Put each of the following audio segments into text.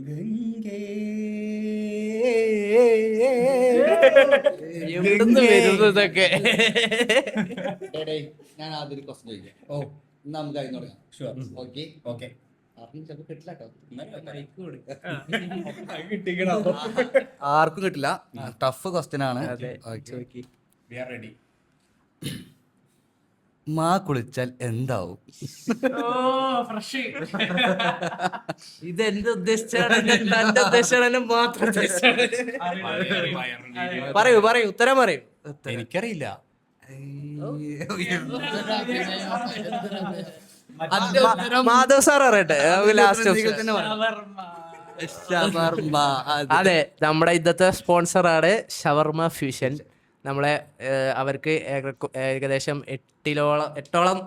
ഗംഗേ എവിടുന്ന് വരുന്നു ഇതൊക്കെ? ഞാൻ ആദ്യം ഒരു ക്വസ്റ്റ്യൻ ചോദിക്കാം. ഓ, നമുക്ക് അതിന് തുടങ്ങാം. Okay okay. ആർക്കും ചിലപ്പോൾ കിട്ടില്ല കേട്ടോ. ആർക്കും കിട്ടില്ല. ടഫ് ക്വസ്റ്റ്യൻ ആണ്. മാ കുളിച്ചാൽ എന്താവും? ഇത് എന്റെ ഉദ്ദേശിച്ചാണ്, മാത്രം പറയൂ പറയൂ, ഉത്തരം പറയൂ. എനിക്കറിയില്ല. മാധവ് സാർ പറയട്ടെ ലാസ്റ്റ്. അതെ, നമ്മുടെ ഇന്നത്തെ സ്പോൺസറാണ് ഷവർമ ഫ്യൂഷൻ. നമ്മളെ അവർക്ക് ഏകദേശം 8ഓളം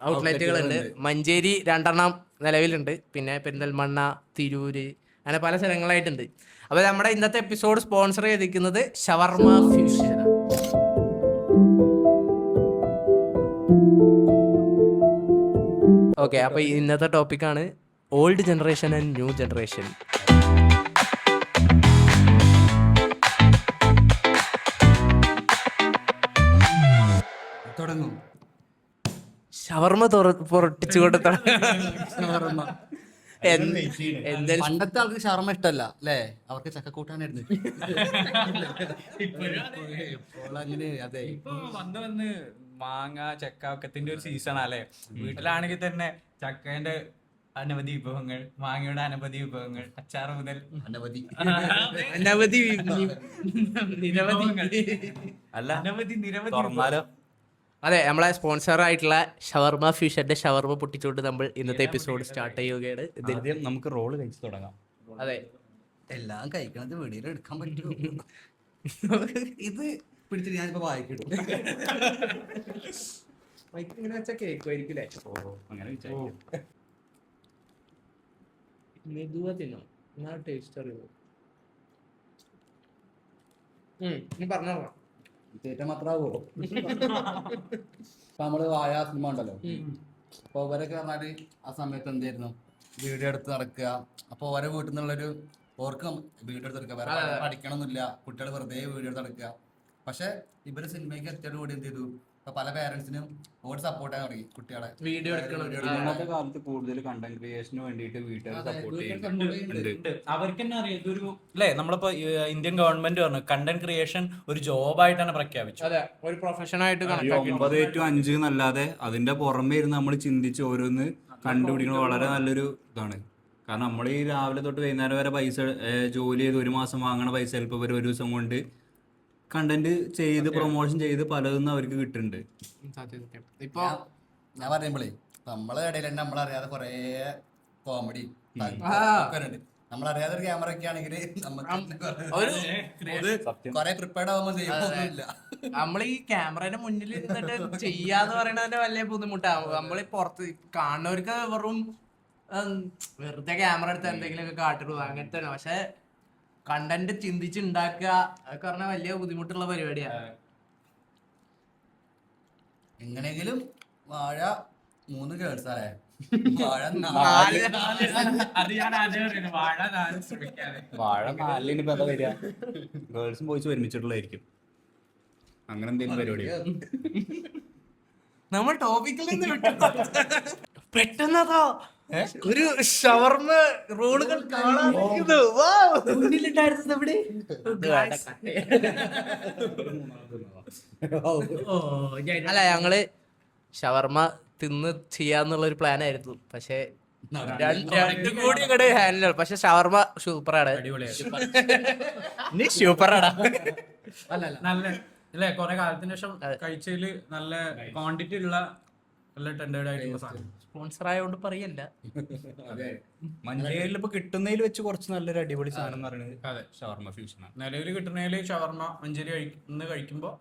ഔട്ട്ലെറ്റുകളുണ്ട്. മഞ്ചേരി 2 നിലവിലുണ്ട്, പിന്നെ പെരിന്തൽമണ്ണ, തിരൂര്, അങ്ങനെ പല സ്ഥലങ്ങളായിട്ടുണ്ട്. അപ്പോൾ നമ്മുടെ ഇന്നത്തെ എപ്പിസോഡ് സ്പോൺസർ ചെയ്തിരിക്കുന്നത് ഷവർമ ഫ്യൂഷൻ. ഓക്കെ, അപ്പോൾ ഇന്നത്തെ ടോപ്പിക്കാണ് old generation and new generation. Shawarma പൊറട്ടിച്ചുകൊണ്ട് പണ്ടത്തെ ആൾക്ക് ഷവർമ ഇഷ്ടമല്ല അല്ലേ? അവർക്ക് ചക്കക്കൂട്ടാനായിരുന്നു. അങ്ങനെ അതെ, വന്ന് മാങ്ങ ചക്ക ഒക്കത്തിന്റെ ഒരു സീസൺ അല്ലേ. വീട്ടിലാണെങ്കിൽ തന്നെ ചക്കേന്റെ അനവധി വിഭവങ്ങൾ, മാങ്ങയുടെ അനവധി വിഭവങ്ങൾ, അച്ചാർ മുതൽ അനവധി നിരവധി. അതെ, നമ്മളെ സ്പോൺസർ ആയിട്ടുള്ള ഷവർമ ഫ്യൂഷന്റെ ഷവർമ പൊട്ടിച്ചുകൊണ്ട് നമ്മൾ ഇന്നത്തെ എപ്പിസോഡ് സ്റ്റാർട്ട് ചെയ്യുകയാണ്. ആദ്യം നമുക്ക് റോള് കഴിച്ച് തുടങ്ങാം. അതെ, എല്ലാം കഴിക്കണത് വീഡിയോയിൽ എടുക്കാൻ പറ്റുമോ? ഇത് പിടിച്ചിട്ട് ഞാനിപ്പോ വായിക്കിടും. ഇങ്ങനെ വെച്ചാൽ കേൾക്കുമായിരിക്കില്ലേ? അങ്ങനെ മെതുവ തിന്നോ, ടേസ്റ്റ് അറിയുമോ? പറഞ്ഞോ. ഏറ്റവും മാത്രമാവോ? ഇപ്പൊ നമ്മള് വാഴ സിനിമ ഉണ്ടല്ലോ, അപ്പൊ അവരൊക്കെ പറഞ്ഞാല് ആ സമയത്ത് എന്തായിരുന്നു, വീഡിയോ എടുത്ത് നടക്കുക. അപ്പൊ ഓരോ വീട്ടിൽ നിന്നുള്ളൊരു ഓർക്ക് വീഡിയോ എടുത്ത് നടക്കുക. വേറെ പഠിക്കണമെന്നില്ല, കുട്ടികൾ വെറുതെ വീഡിയോ എടുത്ത് നടക്കുക. പക്ഷെ ഇവര് സിനിമയ്ക്ക് എത്തിയോട് കൂടി എന്ത് ചെയ്തു, ഇപ്പൊ പല പേരൻസിനും ഓട് സപ്പോർട്ട് ആയി തുടങ്ങി കുട്ടികളെ വീഡിയോ എടുക്കണം. ഇന്നത്തെ കാലത്ത് കൂടുതൽ കണ്ടന്റ് ക്രിയേഷന് വേണ്ടിയിട്ട് വീട്ടുകാർ സപ്പോർട്ട് ചെയ്യുന്നുണ്ട്. അവർക്ക് തന്നെ അറിയാം ഇതൊരു അല്ലേ. നമ്മളിപ്പോ ഇന്ത്യൻ ഗവൺമെന്റ് പറഞ്ഞു കണ്ടന്റ് ക്രിയേഷൻ ഒരു ജോബായിട്ടാണ് പ്രഖ്യാപിച്ചത്. അതെ, ഒരു പ്രൊഫഷനായിട്ട് 9 to 5 എന്നല്ലാതെ അതിന്റെ പുറമെ ഇരുന്ന് നമ്മൾ ചിന്തിച്ച് ഓരോന്ന് കണ്ടുപിടിക്കുന്നത് വളരെ നല്ലൊരു ഇതാണ്. കാരണം നമ്മൾ ഈ രാവിലെ തൊട്ട് വൈകുന്നേരം വരെ പൈസ ജോലി ചെയ്ത് 1 മാസം വാങ്ങണ പൈസ ചിലപ്പോൾ ഒരു ദിവസം കൊണ്ട് കണ്ടന്റ് ചെയ്ത് പ്രൊമോഷൻ ചെയ്ത് പലതൊന്നും അവർക്ക് കിട്ടുന്നുണ്ട്. ഇപ്പൊ ഞാൻ പറയുമ്പോഴേ നമ്മളെ ഇടയിൽ തന്നെ നമ്മളറിയാതെ കൊറേ കോമഡി നമ്മളറിയാതെ ഒരു ക്യാമറ ഒക്കെ ആണെങ്കിൽ കൊറേ പ്രിപ്പയർഡ് ആവുമ്പോ ചെയ്യുന്നില്ല. നമ്മൾ ഈ ക്യാമറയുടെ മുന്നിൽ ഇരുന്നിട്ട് ചെയ്യാന്ന് പറയണതിന്റെ വലിയ ബുദ്ധിമുട്ടാവും. നമ്മൾ പുറത്ത് കാണുന്നവർക്ക് വെറുതെ ക്യാമറ എടുത്ത് എന്തെങ്കിലുമൊക്കെ കാട്ടിടുക അങ്ങനത്തെ. പക്ഷെ കണ്ടന്റ് ചിന്തിച്ചുണ്ടാക്കുക അതൊക്കെ പറഞ്ഞാൽ വലിയ ബുദ്ധിമുട്ടുള്ള പരിപാടിയാണ്. എങ്ങനെയെങ്കിലും വാഴ 3 ഗേൾസ് അല്ലേ, വാഴ 4 വരിക, ഗേൾസും ബോയ്സും ഒരുമിച്ചിട്ടുള്ളതായിരിക്കും. അങ്ങനെ എന്തെങ്കിലും പരിപാടി നമ്മൾ ടോപ്പിക്കിൽ നിന്ന് വിട്ടു. പെട്ടെന്നതോ ഒരു ഷവർമ റോളുകൾ മുന്നിലുണ്ടായിരുന്നത് ഇവിടെ. അല്ല, ഞങ്ങള് ഷവർമ തിന്ന് ചെയ്യാന്നുള്ള ഒരു പ്ലാൻ ആയിരുന്നു. പക്ഷെ രണ്ടും കൂടി ഇങ്ങോട്ട് ഹാൻഡിൽ. പക്ഷെ ഷവർമ സൂപ്പറാണ്. നീ സൂപ്പറാടാ. നല്ല അല്ലേ, കൊറേ കാലത്തിന് ശേഷം കഴിച്ചതില് നല്ല ക്വാണ്ടിറ്റി ഉള്ള നല്ല ടെൻഡേർഡ് ആയിട്ടുള്ള സാധനം. സ്പോൺസർ ആയതുകൊണ്ട് പറയല്ല. മഞ്ചേരിയിൽ ഇപ്പൊ കിട്ടുന്നതിൽ വെച്ച് കുറച്ച് നല്ലൊരു അടിപൊളി സാധനം എന്ന് പറയുന്നത് അതെ, ഷവർമ ഫ്യൂഷനാണ്. നിലവിൽ കിട്ടുന്നതിൽ ഷവർമ മഞ്ചേരി കഴിക്കുമ്പോൾ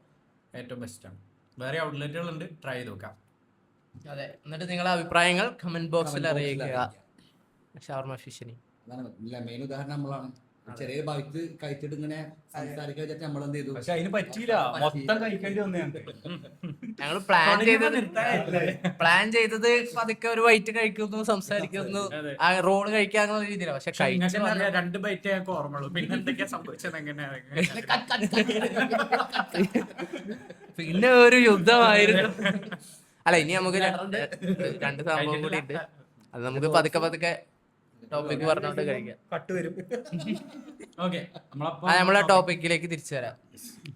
ഏറ്റവും ബെസ്റ്റാണ്. വേറെ ഔട്ട്ലെറ്റുകളുണ്ട്, ട്രൈ ചെയ്ത് നോക്കാം. അതെ, എന്നിട്ട് നിങ്ങളുടെ അഭിപ്രായങ്ങൾ കമന്റ് ബോക്സിൽ അറിയിക്കുക. ഷവർമ ഫ്യൂഷനി മെയിൻ ഉദാഹരണം നമ്മളാണ്. ചെറിയ ബൈക്ക് കഴിച്ചിട്ട് ഇങ്ങനെ സംസാരിക്കാൻ വെച്ചിട്ട് നമ്മളെന്ത് ചെയ്തു? പക്ഷെ അതിന് പറ്റിയില്ല, മൊത്തം കഴിക്കേണ്ടി വന്നു ഞങ്ങൾക്ക്. ഞങ്ങൾ പ്ലാൻ ചെയ്തത് പതുക്കെ ഒരു വൈറ്റ് കഴിക്കുന്നു, സംസാരിക്കുന്നു, ആ റോള് കഴിക്കാന്നുള്ള രീതിയിലാണ്. പക്ഷെ കഴിച്ച 2 ബൈറ്റ് ഞങ്ങൾക്ക് ഓർമ്മയുള്ളൂ. പിന്നെ എന്തൊക്കെയാ സംഭവിച്ചത് എങ്ങനെയാണ്? പിന്നെ ഒരു യുദ്ധമായിരുന്നു. അല്ല, ഇനി നമുക്ക് രണ്ട് സംഭവം കൂടി ഉണ്ട്. അത് നമുക്ക് പതുക്കെ ടോപ്പിക് പറഞ്ഞോണ്ട് കഴിക്കാം. നമ്മളെ ടോപ്പിക്കിലേക്ക് തിരിച്ചു വരാം.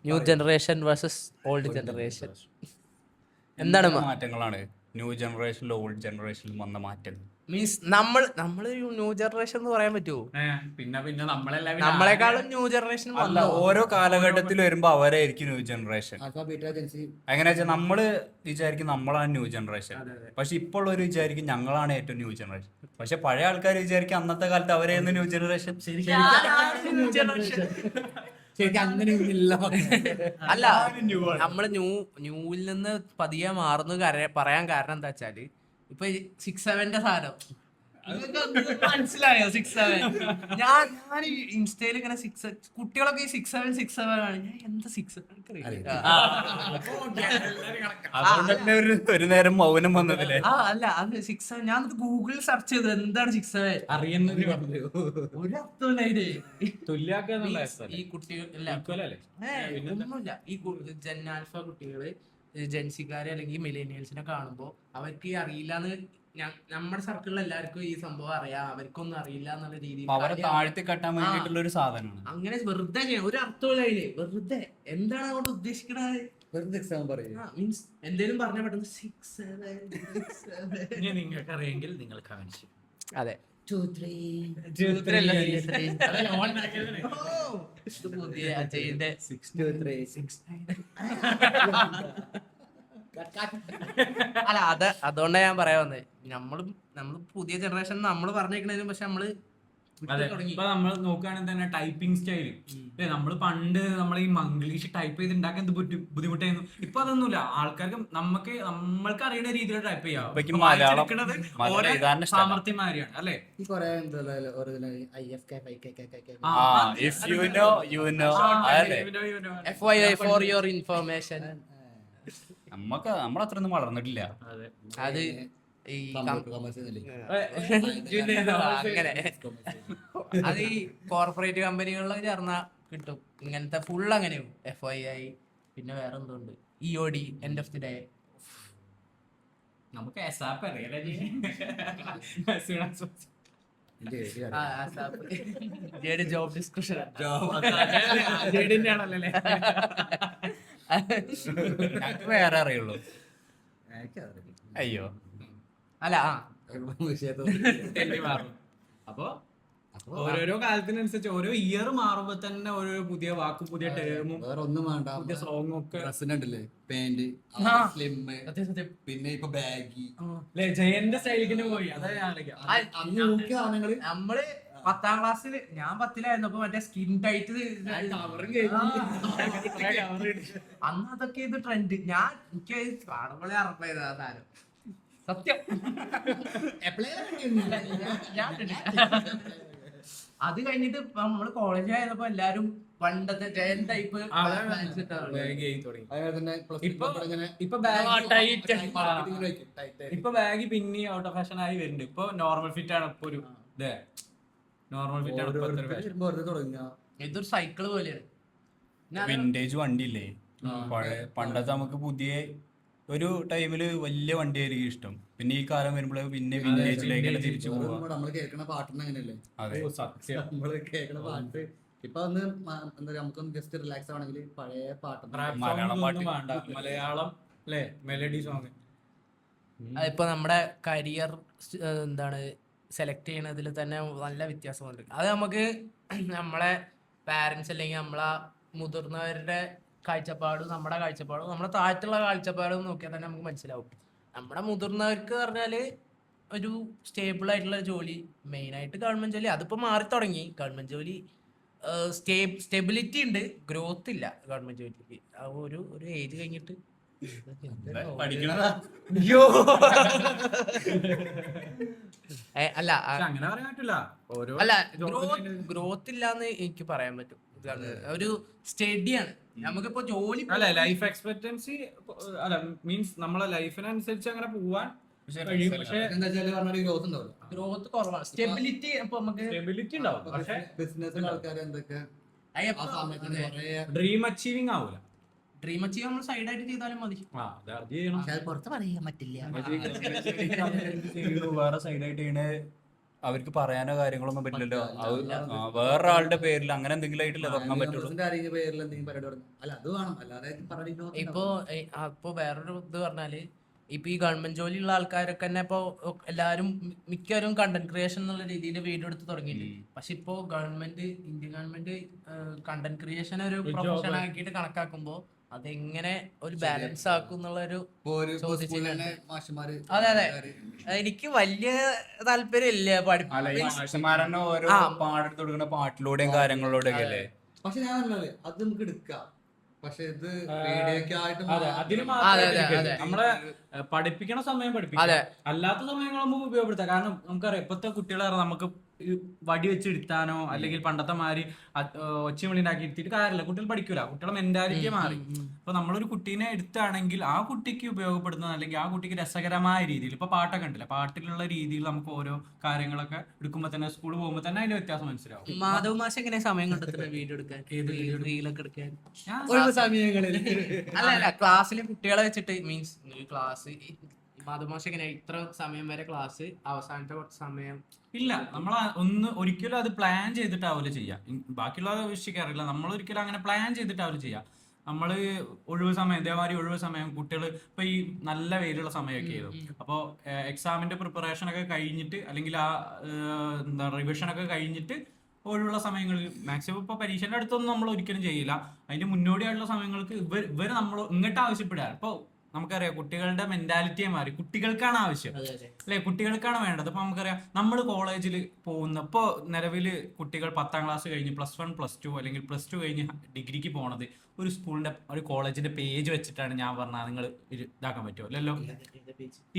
New generation versus old generation. എന്താണ് മാറ്റങ്ങളാണ് ന്യൂ ജനറേഷനിലും ഓൾഡ് ജനറേഷനിലും വന്ന മാറ്റം? മീൻസ് നമ്മള് ന്യൂ ജനറേഷൻ എന്ന് പറയാൻ പറ്റുമോ? പിന്നെ നമ്മളെക്കാളും ന്യൂ ജനറേഷൻ അല്ല, ഓരോ കാലഘട്ടത്തിൽ വരുമ്പോ അവരായിരിക്കും ന്യൂ ജനറേഷൻ. എങ്ങനെയാ വെച്ചാൽ നമ്മള് വിചാരിക്കും നമ്മളാണ് ന്യൂ ജനറേഷൻ, പക്ഷെ ഇപ്പോൾ ഒരു വിചാരിക്കും ഞങ്ങളാണ് ഏറ്റവും ന്യൂ ജനറേഷൻ. പക്ഷെ പഴയ ആൾക്കാർ വിചാരിക്കും അന്നത്തെ കാലത്ത് അവരായിരുന്നു ന്യൂ ജനറേഷൻ. അല്ല, നമ്മള് ന്യൂവിൽ നിന്ന് പതിയെ മാറുന്നു പറയാൻ കാരണം എന്താ വെച്ചാല്, ഇപ്പൊ 6-7 സാധനം മനസ്സിലായോ? 6-7 ഞാൻ ഇൻസ്റ്റയിൽ ഇങ്ങനെ കുട്ടികളൊക്കെ 6-7 ആണ്. ഞാൻ എന്താ 6-7 ഒരു നേരം മൗനം വന്നതില്ലേ? അല്ല, അത് 6-7 ഞാൻ ഗൂഗിളിൽ സെർച്ച് ചെയ്തു എന്താണ് 6-7 അറിയുന്നത്. ഒരു അർത്ഥമില്ല. ഈ കുട്ടികൾ ഒന്നുമില്ല. ഈ ജെൻ ആൽഫ കുട്ടികള് ജെൻസിക്കാരെ അല്ലെങ്കിൽ മിലേനിയൽസിനെ കാണുമ്പോൾ അവർക്ക് അറിയില്ലാന്ന്, നമ്മുടെ സർക്കിളിൽ എല്ലാവർക്കും ഈ സംഭവം അറിയാം, അവർക്കൊന്നും അറിയില്ല എന്നുള്ള രീതിയിൽ അവരെ താഴ്ത്തി കെട്ടാൻ വേണ്ടിയിട്ടുള്ള ഒരു സാധനമാണ്. അങ്ങനെ വെറുതെ ഒരു അർത്ഥമില്ല അതില്. വെറുതെ എന്താണ് അവിടെ ഉദ്ദേശിക്കണത്? മീൻസ് എന്തേലും പറഞ്ഞാൽ പെട്ടെന്ന് 6-7 നിങ്ങൾക്ക് അറിയെങ്കിൽ നിങ്ങൾ കാണിച്ചു. അതെ, 2-3 പുതിയ അജയിന്റെ 6-2-3 അല്ല, അതുകൊണ്ടാണ് ഞാൻ പറയാൻ വന്നത്. നമ്മള് പുതിയ ജനറേഷൻ നമ്മൾ പറഞ്ഞേക്കണേനും പക്ഷെ നമ്മള് ഇപ്പൊ നമ്മൾ നോക്കുകയാണെങ്കിൽ തന്നെ ടൈപ്പിംഗ് സ്റ്റൈല്, നമ്മള് പണ്ട് നമ്മൾ ഈ മംഗ്ലീഷ് ടൈപ്പ് ചെയ്ത് ഉണ്ടാക്കാൻ എന്ത് ബുദ്ധിമുട്ടായിരുന്നു. ഇപ്പൊ അതൊന്നുമില്ല. ആൾക്കാർക്ക് നമ്മൾക്ക് അറിയുന്ന രീതിയിൽ ടൈപ്പ് ചെയ്യാം. സാമർത്ഥ്യമാരിയാണ് അല്ലെ? For your information. നമ്മളത്രയൊന്നും വളർന്നിട്ടില്ല. അത് അങ്ങനെ അത് ഈ കോർപ്പറേറ്റ് കമ്പനികളിലൊക്കെ ചേർന്നാ കിട്ടും ഇങ്ങനത്തെ ഫുൾ. അങ്ങനെയും FYI, പിന്നെ വേറെ എന്തുണ്ട്, EOD, end of the day. നമുക്ക് ജോബ് ഡിസ്കഷൻ വേറെ അറിയുള്ളൂ. അയ്യോ, അല്ല മാറും. അപ്പൊ ഓരോരോ കാലത്തിനനുസരിച്ച് ഓരോ ഇയർ മാറുമ്പോ തന്നെ ഓരോ പുതിയ വാക്കും പുതിയ ടേമും വേറെ ഒന്നും വേണ്ട. പുതിയ സോങ്ങും ഒക്കെ. ഡ്രസ്സിനുണ്ടല്ലേ പാന്റ്, സ്ലിം, പിന്നെ ഇപ്പൊ ബാഗി. ജയന്റെ സ്റ്റൈലിന് പോയി. നമ്മള് 10ാം ക്ലാസ്സിൽ, ഞാൻ 10ലായിരുന്നപ്പോ മറ്റേ സ്കിൻ ടൈറ്റ് അന്ന് അതൊക്കെ ഇത് ട്രെൻഡ്. എനിക്ക് കാണുമ്പോഴേ അറപ്പായത് ആ സാധനം. സത്യം. അത് കഴിഞ്ഞിട്ട് നമ്മള് കോളേജ് ആയപ്പോ എല്ലാരും പണ്ടത്തെ ജയൻ ടൈപ്പ് ഇപ്പൊ ബാഗ് പിന്നെ ഔട്ട് ഓഫ് ഫാഷൻ ആയി വരുന്നുണ്ട്. ഇപ്പൊ നോർമൽ ഫിറ്റ് ആണ്. ഇപ്പൊ ഒരു നോർമൽ ഫിറ്റ് ആണ്. ഇതൊരു സൈക്കിള് പോലെയാണ്. വിന്റേജ് വണ്ടിയില്ലേ പണ്ടത്തെ, നമുക്ക് പുതിയ ഒരു ടൈമില് വലിയ വണ്ടിയായിരിക്കും ഇഷ്ടം. പിന്നെ ഈ കാലം വരുമ്പോഴേ പിന്നെ വിന്റേജിലേക്ക് തിരിച്ചു പോവാ. നമ്മള് കേൾക്കണ പാട്ടിന് അങ്ങനെയല്ലേ? നമ്മള് കേൾക്കണ പാട്ട് ഇപ്പൊ ഒന്ന് എന്താ നമുക്കൊന്ന് ജസ്റ്റ് റിലാക്സ് ആവണമെങ്കിൽ പഴയ പാട്ട്, മലയാളം പാട്ട് വേണ്ട, മലയാളം അല്ലേ മെലഡി സോങ്. ഇപ്പൊ നമ്മുടെ കരിയർ എന്താണ് സെലക്ട് ചെയ്യണതിൽ തന്നെ നല്ല വ്യത്യാസമുണ്ട്. അത് നമുക്ക് നമ്മളെ പാരന്റ്സ് അല്ലെങ്കിൽ നമ്മളെ മുതിർന്നവരുടെ കാഴ്ചപ്പാടും നമ്മുടെ കാഴ്ചപ്പാടും നമ്മുടെ താഴത്തുള്ള കാഴ്ചപ്പാടും നോക്കിയാൽ തന്നെ നമുക്ക് മനസ്സിലാവും. നമ്മുടെ മുതിർന്നവർക്ക് പറഞ്ഞാല് ഒരു സ്റ്റേബിൾ ആയിട്ടുള്ള ജോലി, മെയിനായിട്ട് ഗവൺമെന്റ് ജോലി. അതിപ്പോ മാറി തുടങ്ങി. ഗവൺമെന്റ് ജോലി സ്റ്റെബിലിറ്റി ഉണ്ട്, ഗ്രോത്ത് ഇല്ല ഗവൺമെന്റ് ജോലിക്ക്. ഒരു ഏജ് കഴിഞ്ഞിട്ട് പഠിക്കണതാ. അയ്യോ അല്ല പക്ഷെ അങ്ങനെ പറയാൻ പറ്റില്ല. ഓരോ അല്ല job-ന് ഗ്രോത്ത് ഇല്ലാന്ന് എനിക്ക് പറയാൻ പറ്റും. ഇതാണ് ഒരു സ്റ്റഡിയാണ്. നമുക്കിപ്പോ ജോലി അല്ല ലൈഫ് എക്സ്പെക്ടൻസി അല്ല മീൻസ് നമ്മളെ ലൈഫിനനുസരിച്ച് അങ്ങനെ പോവാൻ കഴിയും. പക്ഷെ എന്താ വെച്ചാൽ പറഞ്ഞാൽ ഗ്രോത്ത് ഉണ്ടാവില്ല. ഗ്രോത്ത് കുറവാണ്. സ്റ്റെബിലിറ്റി ഇപ്പൊ നമുക്ക് സ്റ്റെബിലിറ്റി ഉണ്ടാവും. പക്ഷെ ബിസിനസ്സിലെ ആൾക്കാർ എന്തൊക്കെ ആ സമയത്തിന് കുറേ ഡ്രീം അച്ചീവിങ് ആവൂല. ഡ്രീം അച്ചീവ് നമ്മൾ സൈഡായിട്ട് ചെയ്താലും മതി. അത് ചെയ്യണം. പക്ഷെ അത് പുറത്ത് പറയാൻ പറ്റില്ല. വേറെ സൈഡായിട്ട് ചെയ്യണ അവർക്ക് പറയാനോ കാര്യങ്ങളൊന്നും പറ്റില്ലല്ലോ. അത് വേറൊരാളുടെ പേരിൽ അങ്ങനെ എന്തെങ്കിലും ആയിട്ടില്ല തുടങ്ങാൻ പറ്റുള്ളൂ. ബിസിനസിന്റെ ആരെങ്കിലും പേരിൽ എന്തെങ്കിലും പരിപാടി തുടങ്ങും. അല്ല അത് വേണം, അല്ലാതെ പറഞ്ഞ ഇപ്പൊ വേറൊരു ഇത് പറഞ്ഞാല് ഇപ്പൊ ഈ ഗവൺമെന്റ് ജോലിയുള്ള ആൾക്കാരൊക്കെ തന്നെ ഇപ്പൊ എല്ലാരും മിക്കവരും കണ്ടന്റ് ക്രിയേഷൻ എന്നുള്ള രീതിയിൽ വീഡിയോ എടുത്ത് തുടങ്ങിയിട്ടുണ്ട്. പക്ഷെ ഇപ്പൊ ഇന്ത്യൻ ഗവൺമെന്റ് കണ്ടന്റ് ക്രിയേഷൻ ഒരു പ്രൊഫഷൻ ആക്കിയിട്ട് കണക്കാക്കുമ്പോ അതെങ്ങനെ ഒരു ബാലൻസ് ആക്കും എന്നുള്ളൊരു മാഷന്മാര്. അതെ അതെ എനിക്ക് വലിയ താല്പര്യം ഇല്ല മാഷന്മാരെന്നെ ഓരോ പാടെടുത്ത് കൊടുക്കുന്ന പാട്ടിലൂടെയും കാര്യങ്ങളിലൂടെയൊക്കെ അല്ലേ. പക്ഷെ ഞാൻ പറഞ്ഞത് അത് നമുക്ക് എടുക്കാം. പക്ഷെ ഇത് വീഡിയോക്കായിട്ട് അതിന് മാത്രം നമ്മളെ പഠിപ്പിക്കണ സമയം പഠിപ്പിക്കാം, അല്ലാത്ത സമയങ്ങൾ നമുക്ക് ഉപയോഗപ്പെടുത്താം. കാരണം നമുക്കറിയാം ഇപ്പത്തെ കുട്ടികളെ നമുക്ക് വടി വെച്ച് എടുത്താനോ അല്ലെങ്കിൽ പണ്ടത്തെ മാതിരി ഒച്ചവിളി ഉണ്ടാക്കി എടുത്തിട്ട് കാര്യമില്ല. കുട്ടികൾ പഠിക്കൂല, കുട്ടികളെ മെന്റാലിറ്റി മാറി. അപ്പൊ നമ്മളൊരു കുട്ടീനെ എടുത്താണെങ്കിൽ ആ കുട്ടിക്ക് ഉപയോഗപ്പെടുന്ന അല്ലെങ്കിൽ ആ കുട്ടിക്ക് രസകരമായ രീതിയിൽ ഇപ്പൊ പാട്ടൊക്കെ ഉണ്ടല്ലോ, പാട്ടിലുള്ള രീതിയിൽ നമുക്ക് ഓരോ കാര്യങ്ങളൊക്കെ എടുക്കുമ്പോ തന്നെ സ്കൂളിൽ പോകുമ്പോ തന്നെ അതിന്റെ വ്യത്യാസം മനസ്സിലാവും. മാധവ് മാഷ് എങ്ങനെ സമയം കണ്ടെത്തുന്നത് വീഡിയോ എടുക്കാൻ, റീലൊക്കെ എടുക്കാൻ? സമയങ്ങളിൽ അല്ല ക്ലാസ്സിലെ കുട്ടികളെ വെച്ചിട്ട് മീൻസ് ക്ലാസ് മാധവ് മാഷ് എങ്ങനെ ഇത്ര സമയം വരെ ക്ലാസ്, അവസാനത്തെ കുറച്ച് സമയം ഇല്ല. നമ്മൾ ഒരിക്കലും അത് പ്ലാൻ ചെയ്തിട്ടാവില്ല ചെയ്യാം. ബാക്കിയുള്ള വിഷയിക്കാറില്ല. നമ്മൾ ഒരിക്കലും അങ്ങനെ പ്ലാൻ ചെയ്തിട്ടാവില്ല ചെയ്യാം. നമ്മൾ ഒഴിവ് സമയം ഇതേമാതിരി ഒഴിവ് സമയം കുട്ടികൾ ഇപ്പൊ ഈ നല്ല വെയിലുള്ള സമയമൊക്കെ ആയിരുന്നു. അപ്പോൾ എക്സാമിന്റെ പ്രിപ്പറേഷൻ ഒക്കെ കഴിഞ്ഞിട്ട് അല്ലെങ്കിൽ ആ എന്താ റിവിഷൻ ഒക്കെ കഴിഞ്ഞിട്ട് ഒഴിവുള്ള സമയങ്ങളിൽ മാക്സിമം ഇപ്പൊ പരീക്ഷയുടെ അടുത്തൊന്നും നമ്മൾ ഒരിക്കലും ചെയ്യില്ല. അതിന്റെ മുന്നോടിയായിട്ടുള്ള സമയങ്ങൾക്ക് ഇവർ നമ്മൾ ഇങ്ങോട്ട് ആവശ്യപ്പെടുക. ഇപ്പൊ നമുക്കറിയാം കുട്ടികളുടെ മെന്റാലിറ്റിയെ മാറി, കുട്ടികൾക്കാണ് ആവശ്യം അല്ലെ, കുട്ടികൾക്കാണ് വേണ്ടത്. അപ്പൊ നമുക്കറിയാം നമ്മൾ കോളേജിൽ പോകുന്ന ഇപ്പൊ നിലവിൽ കുട്ടികൾ 10ാം ക്ലാസ് കഴിഞ്ഞ് +1 +2 അല്ലെങ്കിൽ +2 കഴിഞ്ഞ് ഡിഗ്രിക്ക് പോണത് ഒരു സ്കൂളിന്റെ ഒരു കോളേജിന്റെ പേജ് വെച്ചിട്ടാണ്. ഞാൻ പറഞ്ഞാൽ നിങ്ങൾ ഇതാക്കാൻ പറ്റുമോ? അല്ലല്ലോ,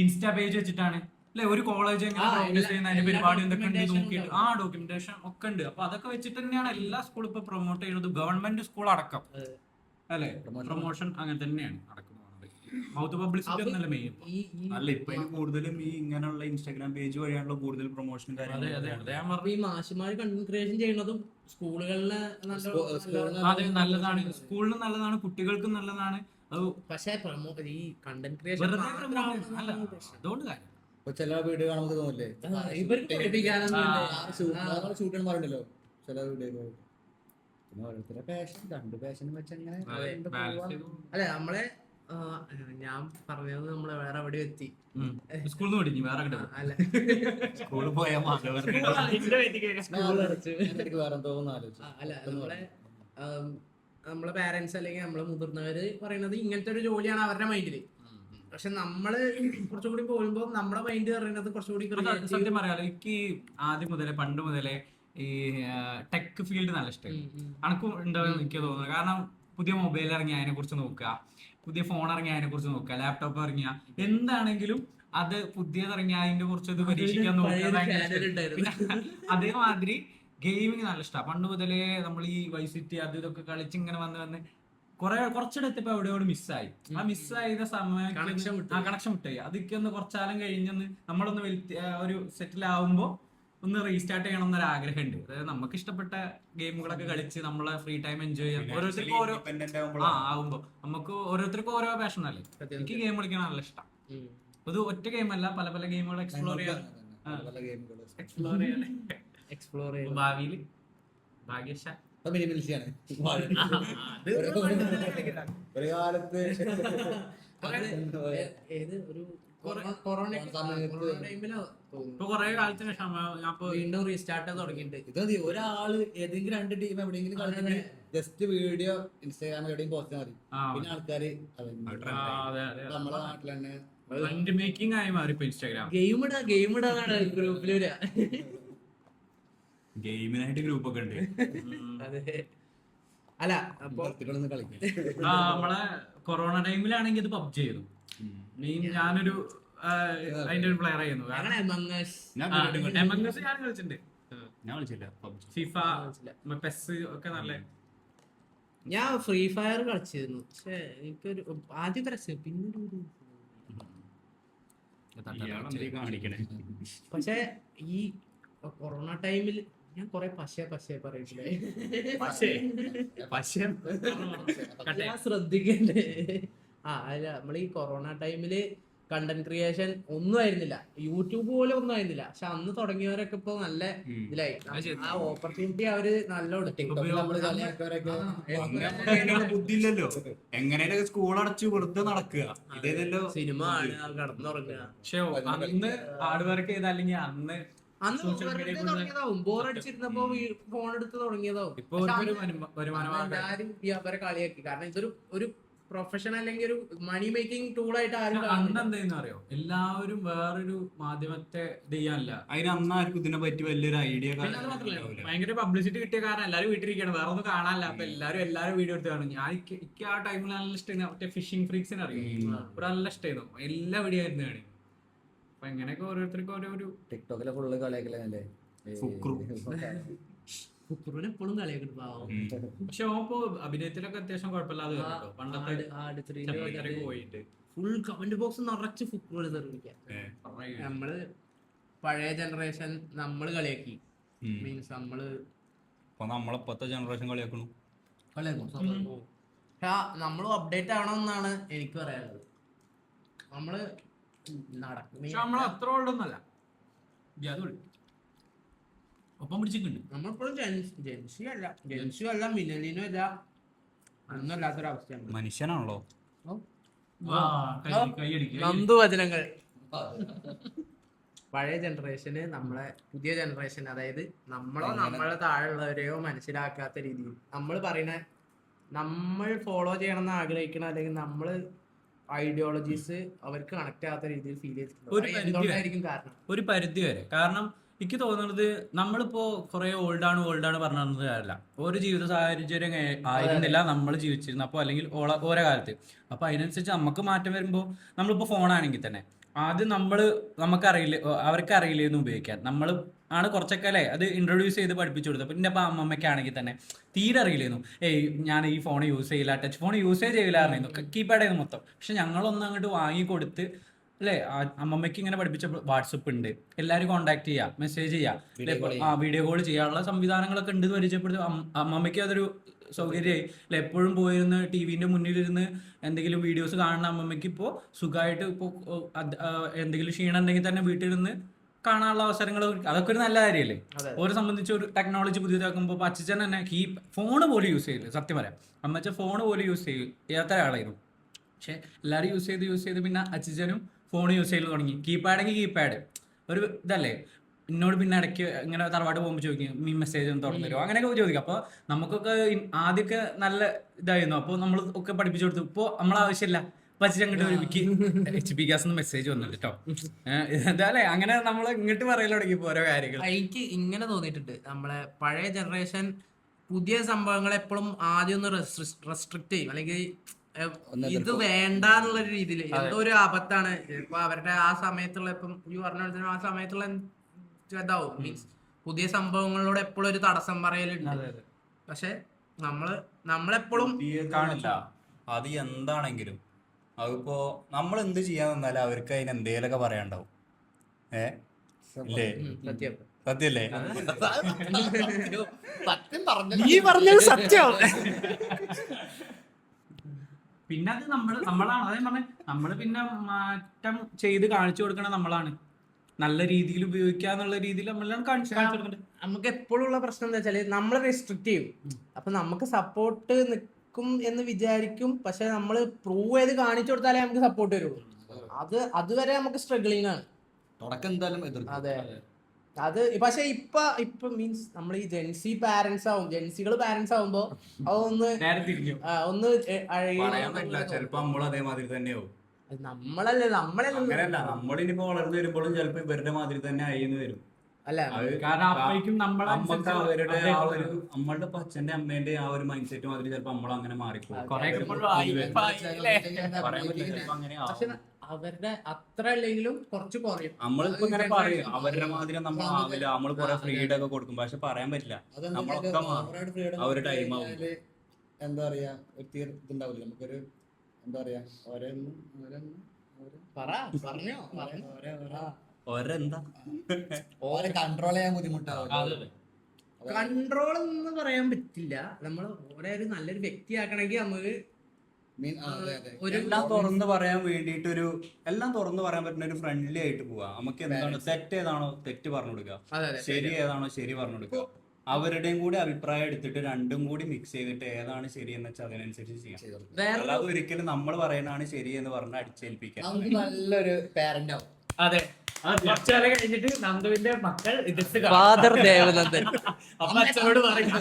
ഇൻസ്റ്റാ പേജ് വെച്ചിട്ടാണ് അല്ലെ ഒരു കോളേജ് എങ്ങനെ പ്രോഗ്രസ് ചെയ്യുന്ന അതിന്റെ പരിപാടി എന്തൊക്കെ ഉണ്ട് നോക്കിയിട്ട് ഡോക്യുമെന്റേഷൻ ഒക്കെ ഉണ്ട്. അപ്പൊ അതൊക്കെ വെച്ചിട്ട് തന്നെയാണ് എല്ലാ സ്കൂളും ഇപ്പൊ പ്രൊമോട്ട് ചെയ്യുന്നത്, ഗവൺമെന്റ് സ്കൂൾ അടക്കം അല്ലെ. പ്രൊമോഷൻ അങ്ങനെ തന്നെയാണ് നടക്കുന്നത്. മൗത്ത് പബ്ലിസിറ്റി ഒന്നല്ല മെയിൻ. അല്ല ഇപ്പൊ കൂടുതലും ഈ ഇങ്ങനെയുള്ള ഇൻസ്റ്റാഗ്രാം പേജ് വഴിയാണല്ലോ കൂടുതൽ പ്രൊമോഷൻ കാര്യങ്ങൾ. ഈ മാഷിമാര് കണ്ടന്റ് ക്രിയേഷൻ ചെയ്യുന്നതും സ്കൂളുകളിലെ നല്ലതാണ്, സ്കൂളിനും നല്ലതാണ്, കുട്ടികൾക്കും നല്ലതാണ്. പക്ഷേ ഈ കണ്ടന്റ് ക്രിയേഷൻ അതുകൊണ്ട് കാര്യം ചില വീഡിയോ കാണുമ്പോൾ തോന്നില്ലേ ഷൂട്ട് മാറുണ്ടല്ലോ ചില വീഡിയോ. പിന്നെ ഓരോരുത്തരുടെ പാഷൻ, 2 പാഷനും വെച്ച് അങ്ങനെ അല്ലെ. നമ്മളെ ഞാൻ പറഞ്ഞത് നമ്മളെ വേറെ എവിടെ എത്തി, സ്കൂളിൽ നിന്ന് പഠിക്കും വേറെ അല്ല സ്കൂളിൽ പോയാൽ വേറെ തോന്നുന്നു ആലോചിച്ചു. അല്ല നമ്മളെ പാരന്റ്സ് അല്ലെങ്കിൽ നമ്മളെ മുതിർന്നവര് പറയുന്നത് ഇങ്ങനത്തെ ഒരു ജോലിയാണ് അവരുടെ മൈൻഡില്. പക്ഷെ നമ്മള് കുറച്ചുകൂടി പോകുമ്പോ നമ്മുടെ മൈൻഡ് പറയുന്നത് കുറച്ചുകൂടി സത്യം പറയാലോ. എനിക്ക് ആദ്യം മുതലേ പണ്ട് മുതലേ ഈ ടെക് ഫീൽഡ് നല്ല ഇഷ്ടമായി. അനക്കും ഉണ്ടാവും എനിക്ക് തോന്നുന്നു. കാരണം പുതിയ മൊബൈൽ ഇറങ്ങി അതിനെ കുറിച്ച് നോക്കുക, പുതിയ ഫോൺ ഇറങ്ങി അതിനെ കുറിച്ച് നോക്കുക, ലാപ്ടോപ്പ് ഇറങ്ങിയ എന്താണെങ്കിലും അത് പുതിയതിറങ്ങിയ അതിന്റെ കുറച്ച് ഇത് പരീക്ഷിക്കാൻ നോക്കുക. പിന്നെ അതേമാതിരി ഗെയിമിങ് നല്ല ഇഷ്ടമാണ്. പണ്ട് മുതലേ നമ്മൾ ഈ വൈസിറ്റി അത് ഇതൊക്കെ കളിച്ച് ഇങ്ങനെ വന്ന് കുറച്ചിടത്തിപ്പോ എവിടെയോട് മിസ്സായി. ആ മിസ്സായ സമയം കണക്ഷൻ വിട്ടായി. അതൊക്കെ ഒന്ന് കുറച്ചാലും കഴിഞ്ഞൊന്ന് നമ്മളൊന്ന് ഒരു സെറ്റിൽ ആവുമ്പോ ഒന്ന് റീസ്റ്റാർട്ട് ചെയ്യണം എന്നൊരു ആഗ്രഹമുണ്ട്. അതായത് നമുക്ക് ഇഷ്ടപ്പെട്ട ഗെയിമുകളൊക്കെ കളിച്ച് നമ്മളെ ഫ്രീ ടൈം എൻജോയ് ചെയ്യാം. ഓരോരുത്തർക്കും ഓരോ ആവുമ്പോ നമുക്ക് ഓരോരുത്തർക്കും ഓരോ പാഷൻ അല്ലേ. എനിക്ക് ഗെയിം കളിക്കാൻ നല്ല ഇഷ്ടം. ഇത് ഒറ്റ ഗെയിം അല്ല, പല പല ഗെയിമുകൾ എക്സ്പ്ലോർ ചെയ്യാൻ ഭാവിയിൽ ഭാഗ്യശാ ഒരു കാലത്ത് ഇപ്പൊ കൊറേ കാലത്തിന് ശേഷം വീണ്ടും റീസ്റ്റാർട്ട് തുടങ്ങിയിട്ടുണ്ട്. ഇത് ഒരാള് ഏതെങ്കിലും 2 ടീം എവിടെയെങ്കിലും കളിച്ചിട്ട് ജസ്റ്റ് വീഡിയോ ഇൻസ്റ്റാഗ്രാമിൽ എവിടെയും പോസ്റ്റ് മതി. പിന്നെ ആൾക്കാര് നമ്മളെ നാട്ടിൽ തന്നെ മേക്കിംഗ് ആയി മാറി ഇപ്പൊ ഇൻസ്റ്റാഗ്രാം. ഗെയിം ഇടാന്നാണ് ഗ്രൂപ്പിൽ വരിക. ഗെയിമിനായിട്ട് ഗ്രൂപ്പ് ഒക്കെ ഉണ്ട്. അതെ അല്ല അപ്പൊ നിർത്തിക്കൊണ്ടൊന്ന് കളിക്കും. നമ്മളെ കൊറോണ ടൈമിലാണെങ്കിൽ ഇത് പബ്ജി ചെയ്തു. ഞാനൊരു അതിന്റെ ഒരു പ്ലെയർ ആയിരുന്നു. ഞങ്ങളെ Among Us ഞാൻ Among Us ഞാൻ കളിച്ചിട്ടുണ്ട്. ഞാൻ കളിച്ചില്ല PUBG. ഫിഫ, പെസ് ഒക്കെ നല്ല. ഞാൻ ഫ്രീ ഫയർ കളിച്ചിരുന്നു. പക്ഷെ എനിക്കൊരു ആദ്യം രസം പിന്നെ ഇയാളെന്തീ കാണിക്കണേ? പക്ഷെ ഈ കൊറോണ ടൈമിൽ ഞാൻ കൊറേ പക്ഷേ പറയിട്ടില്ലേ, ഞാൻ ശ്രദ്ധിക്കണ്ടേ. അല്ല നമ്മൾ ഈ കൊറോണ ടൈമില് കണ്ടന്റ് ക്രിയേഷൻ ഒന്നും ആയിരുന്നില്ല, യൂട്യൂബ് പോലും ഒന്നും ആയിരുന്നില്ല. പക്ഷെ അന്ന് തുടങ്ങിയവരൊക്കെ ഇപ്പൊ നല്ല ഇതിലായി. ആ ഓപ്പർച്യൂണിറ്റി അവര് നല്ല ബുദ്ധിയില്ലല്ലോ, എങ്ങനെയൊക്കെ സ്കൂൾ അടച്ചു വെറുതെ നടക്കുക. ഇതേതല്ലോ സിനിമ കടന്നുറങ്ങുക. പക്ഷെ അന്ന് ഹാർഡ് വർക്ക് ചെയ്ത അല്ലെങ്കിൽ അന്ന് തുടങ്ങിയതാവും, ബോറടിച്ചിരുന്നപ്പോ ഫോൺ എടുത്ത് തുടങ്ങിയതാവും. ഇപ്പൊ എല്ലാരും അവരെ കളിയാക്കി. കാരണം ഇതൊരു ഒരു പ്രൊഫഷൻ അല്ലെങ്കിൽ ഒരു മണി മേക്കിംഗ് ടൂൾ ആയിട്ട് ആരും അന്ന് എന്താ അറിയോ, എല്ലാവരും വേറൊരു മാധ്യമത്തെ ചെയ്യാനല്ല. അതിന് അന്നാർക്കും ഇതിനെ പറ്റി വലിയൊരു ഐഡിയ. പിന്നെ അത് മാത്രമല്ല, ഭയങ്കര പബ്ലിസിറ്റി കിട്ടിയ കാരണം എല്ലാവരും വീട്ടിലിരിക്കണം, വേറെ ഒന്നും കാണാനല്ല. അപ്പൊ എല്ലാവരും വീഡിയോ എടുത്ത് കാണും. എനിക്ക് ആ ടൈമിൽ നല്ല ഇഷ്ടമായിരുന്നു. മറ്റേ ഫിഷിംഗ് ഫ്രീക്സിനെ അറിയാം, ഇവിടെ നല്ല ഇഷ്ടമായിരുന്നു. എല്ലാ വീഡിയോ ആയിരുന്നു കാണി. അപ്പൊ എങ്ങനെയൊക്കെ ഓരോരുത്തർക്കും ഓരോ ടിക്ടോക്കിലെ ഫുള്ള് കളിയാക്കലേ. കുക്കുറിനെ എപ്പോഴും കളിയാക്കിട്ട് പാവം. പക്ഷെ ഓപ്പോ അഭിനയത്തിലൊക്കെ അത്യാവശ്യം കുഴപ്പമില്ലാതെ കേട്ടോ. പണ്ടത്തെ പോയിട്ട് ഫുൾ കമന്റ് ബോക്സ് നിറച്ച് ഫുക്കുകൾ തെറിവിക്കാം. നമ്മള് പഴയ ജനറേഷൻ നമ്മള് കളിയാക്കി. മീൻസ് നമ്മളിപ്പത്തെ ജനറേഷൻ കളിയാക്കണു. നമ്മളും അപ്ഡേറ്റ് ആവണമെന്നാണ് എനിക്ക് പറയാനുള്ളത്. നമ്മള് നമ്മൾ അത്ര ഓൾഡൊന്നല്ല, ഒപ്പം പിടിച്ചിട്ടുണ്ട്. നമ്മളിപ്പോഴും ജെൻസിയും അല്ല മിന്നലിനും അല്ല, ഒന്നും അല്ലാത്തൊരവസ്ഥയാണ്. മനുഷ്യനാണല്ലോ. നന്ദുവചനങ്ങൾ. പഴയ ജനറേഷന് നമ്മളെ പുതിയ ജനറേഷൻ, അതായത് നമ്മളോ നമ്മളെ താഴെയുള്ളവരെയോ മനസ്സിലാക്കാത്ത രീതിയിൽ നമ്മൾ പറയുന്ന, നമ്മൾ ഫോളോ ചെയ്യണമെന്ന് ആഗ്രഹിക്കണം അല്ലെങ്കിൽ നമ്മൾ ഐഡിയോളജീസ് അവർക്ക് കണക്ട് ആകാത്ത രീതിയിൽ ഫീൽ ചെയ്തിട്ടുണ്ട്. കാരണം ഒരു പരിധി വരെ. കാരണം എനിക്ക് തോന്നുന്നത് നമ്മളിപ്പോ കുറെ ഓൾഡാണ് പറഞ്ഞത് കാര്യമില്ല. ഒരു ജീവിത സാഹചര്യം ആയിരുന്നില്ല നമ്മൾ ജീവിച്ചിരുന്നപ്പോൾ, അല്ലെങ്കിൽ ഓരോ കാലത്ത്. അപ്പൊ അതിനനുസരിച്ച് നമുക്ക് മാറ്റം വരുമ്പോൾ, നമ്മളിപ്പോ ഫോണാണെങ്കിൽ തന്നെ ആദ്യം നമുക്കറിയില്ല, അവർക്ക് അറിയില്ലെന്ന് ഉപയോഗിക്കാൻ. നമ്മൾ ആണ് കുറച്ചൊക്കെ അല്ലേ അത് ഇൻട്രൊഡ്യൂസ് ചെയ്ത് പഠിപ്പിച്ചു കൊടുത്തത്. പിന്നെ ഇപ്പൊ അമ്മമ്മയ്ക്കാണെങ്കിൽ തന്നെ തീരെ അറിയില്ലായിരുന്നു. ഞാൻ ഈ ഫോൺ യൂസ് ചെയ്യില്ല, ടച്ച് ഫോൺ യൂസേ ചെയ്യില്ലായിരുന്നു, കീപാഡ് ആയിരുന്നു മൊത്തം. പക്ഷെ ഞങ്ങളൊന്നും അങ്ങോട്ട് വാങ്ങിക്കൊടുത്ത് അല്ലേ, അമ്മമ്മയ്ക്ക് ഇങ്ങനെ പഠിപ്പിച്ച വാട്സപ്പ് ഉണ്ട്, എല്ലാവരും കോൺടാക്ട് ചെയ്യാം, മെസ്സേജ് ചെയ്യാം, വീഡിയോ കോൾ ചെയ്യാനുള്ള സംവിധാനങ്ങളൊക്കെ ഉണ്ട് പരിചയപ്പെടുത്തി. അമ്മമ്മയ്ക്ക് അതൊരു സൗകര്യമായി. അല്ലെ, എപ്പോഴും പോയിരുന്ന് ടിവിന്റെ മുന്നിലിരുന്ന് എന്തെങ്കിലും വീഡിയോസ് കാണുന്ന അമ്മമ്മയ്ക്ക് ഇപ്പോൾ സുഖമായിട്ട് ഇപ്പോൾ എന്തെങ്കിലും ക്ഷീണം ഉണ്ടെങ്കിൽ തന്നെ വീട്ടിലിരുന്ന് കാണാനുള്ള അവസരങ്ങൾ, അതൊക്കെ ഒരു നല്ല കാര്യമല്ലേ. ഓരെ സംബന്ധിച്ച് ഒരു ടെക്നോളജി പുതിയതാക്കുമ്പോൾ അച്ഛൻ തന്നെ ഫോണ് പോലും യൂസ് ചെയ്യില്ല. സത്യം പറയാം, അമ്മച്ച ഫോണ് പോലും യൂസ് ചെയ്യാത്ത ഒരാളായിരുന്നു. പക്ഷെ എല്ലാവരും യൂസ് ചെയ്ത് പിന്നെ അച്ഛനും ഫോൺ യൂസ് ചെയ്ത് തുടങ്ങി. കീപാഡെങ്കിൽ കീപാഡ് ഒരു ഇതല്ലേ. എന്നോട് പിന്നെ ഇടയ്ക്ക് ഇങ്ങനെ തറവാട് പോകുമ്പോൾ ചോദിക്കും, ഈ മെസ്സേജ് ഒന്ന് തുറന്നു തരുമോ, അങ്ങനെയൊക്കെ ചോദിക്കും. അപ്പോൾ നമുക്കൊക്കെ ആദ്യമൊക്കെ നല്ല ഇതായിരുന്നു. അപ്പോൾ നമ്മൾ ഒക്കെ പഠിപ്പിച്ചു കൊടുത്തു. ഇപ്പോൾ നമ്മളാവശ്യമില്ല, പച്ച അങ്ങോട്ട് ഒരുമിക്ക് HP ഗ്യാസ് മെസ്സേജ് വന്നിട്ട് കേട്ടോ, ഇതല്ലേ. അങ്ങനെ നമ്മൾ ഇങ്ങോട്ട് പറയൽ തുടങ്ങിയപ്പോ ഓരോ കാര്യങ്ങൾ. എനിക്ക് ഇങ്ങനെ തോന്നിയിട്ടുണ്ട്, നമ്മളെ പഴയ ജനറേഷൻ പുതിയ സംഭവങ്ങൾ എപ്പോഴും ആദ്യം ഒന്ന് റെസ്ട്രിക്ട് ചെയ്യും, അല്ലെങ്കിൽ ഇത് വേണ്ടെന്നുള്ളൊരു രീതിയിൽ. എന്തോ ഒരു ആപത്താണ് ഇപ്പൊ അവരുടെ ആ സമയത്തുള്ള, ഇപ്പം ഈ പറഞ്ഞ ആ സമയത്തുള്ള ഇതാവും. മീൻസ് പുതിയ സംഭവങ്ങളോട് എപ്പോഴും ഒരു തടസ്സം പറയലുണ്ട്. പക്ഷെ നമ്മളെപ്പോഴും കാണില്ല. അത് എന്താണെങ്കിലും അതിപ്പോ നമ്മൾ എന്ത് ചെയ്യാൻ നിന്നാലും അവർക്ക് അതിന് എന്തേലൊക്കെ പറയാണ്ടാവും. ഇല്ലേ? സത്യല്ലേ? നീ പറഞ്ഞത് സത്യം. പിന്നെ അത് നമ്മളാണ്, അതേ പറഞ്ഞ നമ്മള് പിന്നെ മാറ്റം ചെയ്ത് കാണിച്ചു കൊടുക്കണം. നമ്മളാണ് നല്ല രീതിയിൽ ഉപയോഗിക്കാന്നുള്ള രീതിയിൽ നമ്മളാണ് കാണിച്ചു കൊടുക്കേണ്ടത്. നമുക്ക് എപ്പോഴും ഉള്ള പ്രശ്നം എന്താ വെച്ചാല് നമ്മൾ റെസ്ട്രിക്ട് ചെയ്യും. അപ്പൊ നമുക്ക് സപ്പോർട്ട് നിൽക്കും എന്ന് വിചാരിക്കും. പക്ഷെ നമ്മൾ പ്രൂവ് ചെയ്ത് കാണിച്ചു കൊടുത്താലേ നമുക്ക് സപ്പോർട്ട് വരുള്ളൂ. അതുവരെ നമുക്ക് സ്ട്രഗിളിങ് ആണ്. തുടക്കം എന്തായാലും എതിർക്കും. അതെ, അത് പക്ഷെ ഇപ്പൊ മീൻസ് നമ്മൾ ഈ ജെൻസികൾ പാരന്റ്സ് ആവുമ്പോ അതൊന്ന് ചിലപ്പോ നമ്മൾ അതേമാതിരി തന്നെയാവും. നമ്മളല്ല അങ്ങനെയല്ല, നമ്മളിനിപ്പോ വളർന്നു വരുമ്പോഴും ചിലപ്പോ ഇവരുടെ മാതിരി തന്നെ ആയിന്ന് വരും. അല്ല കാരണം അപ്പോഴേക്കും നമ്മക്ക് അവരുടെ ആ ഒരു നമ്മളുടെ അച്ഛന്റെ അമ്മേന്റെ ആ ഒരു മൈൻഡ് സെറ്റ് മാതിരി ചിലപ്പോ നമ്മളങ്ങനെ മാറിപ്പോകും. പക്ഷെ അവരുടെ അത്ര അല്ലെങ്കിലും കുറച്ച് കുറയും. നമ്മളിപ്പോ ഇങ്ങനെ പറയും അവരുടെ മാതിരി നമ്മൾ ആവില്ല, നമ്മൾ കുറെ ഫ്രീഡം ഒക്കെ കൊടുക്കും, പക്ഷെ പറയാൻ പറ്റില്ല. നമ്മളൊക്കെ മാറും ആ ഒരു ടൈം ആവും. എന്താ പറയാ ഒരു ഇതുണ്ടാവില്ല നമുക്കൊരു എന്താ പറയാ ഓരെന്താ ഓരെ കൺട്രോൾ ചെയ്യാൻ ബുദ്ധിമുട്ടാവും. കൺട്രോൾ എന്ന് പറയാൻ പറ്റില്ല. നമ്മൾ ഓരോ ഒരു നല്ലൊരു വ്യക്തിയാക്കണമെങ്കിൽ നമുക്ക് എല്ലാം തുറന്ന് പറയാൻ വേണ്ടിട്ട് എല്ലാം തുറന്ന് പറയാൻ പറ്റുന്ന ഒരു ഫ്രണ്ട്ലി ആയിട്ട് പോവാ. നമുക്ക് എന്താണ് തെറ്റ് ഏതാണോ തെറ്റ് പറഞ്ഞു കൊടുക്കുക, ശരി ഏതാണോ ശരി പറഞ്ഞു കൊടുക്കുക. അവരുടെയും കൂടി അഭിപ്രായം എടുത്തിട്ട് രണ്ടും കൂടി മിക്സ് ചെയ്തിട്ട് ഏതാണ് ശരി എന്ന് വെച്ചാൽ അതിനനുസരിച്ച് ചെയ്യാം. അല്ലാതെ ഒരിക്കലും നമ്മൾ പറയുന്നതാണ് ശരി എന്ന് പറഞ്ഞ് അടിച്ചേൽപ്പിക്കാൻ. നല്ലൊരു പാരന്റ് ആവും. അതെ, കുറച്ചാലം കഴിഞ്ഞിട്ട് നന്ദുവിന്റെ മക്കൾ ഫാദർ ദേവനന്ദൻ അപ്പൊ അച്ഛനോട് പറയും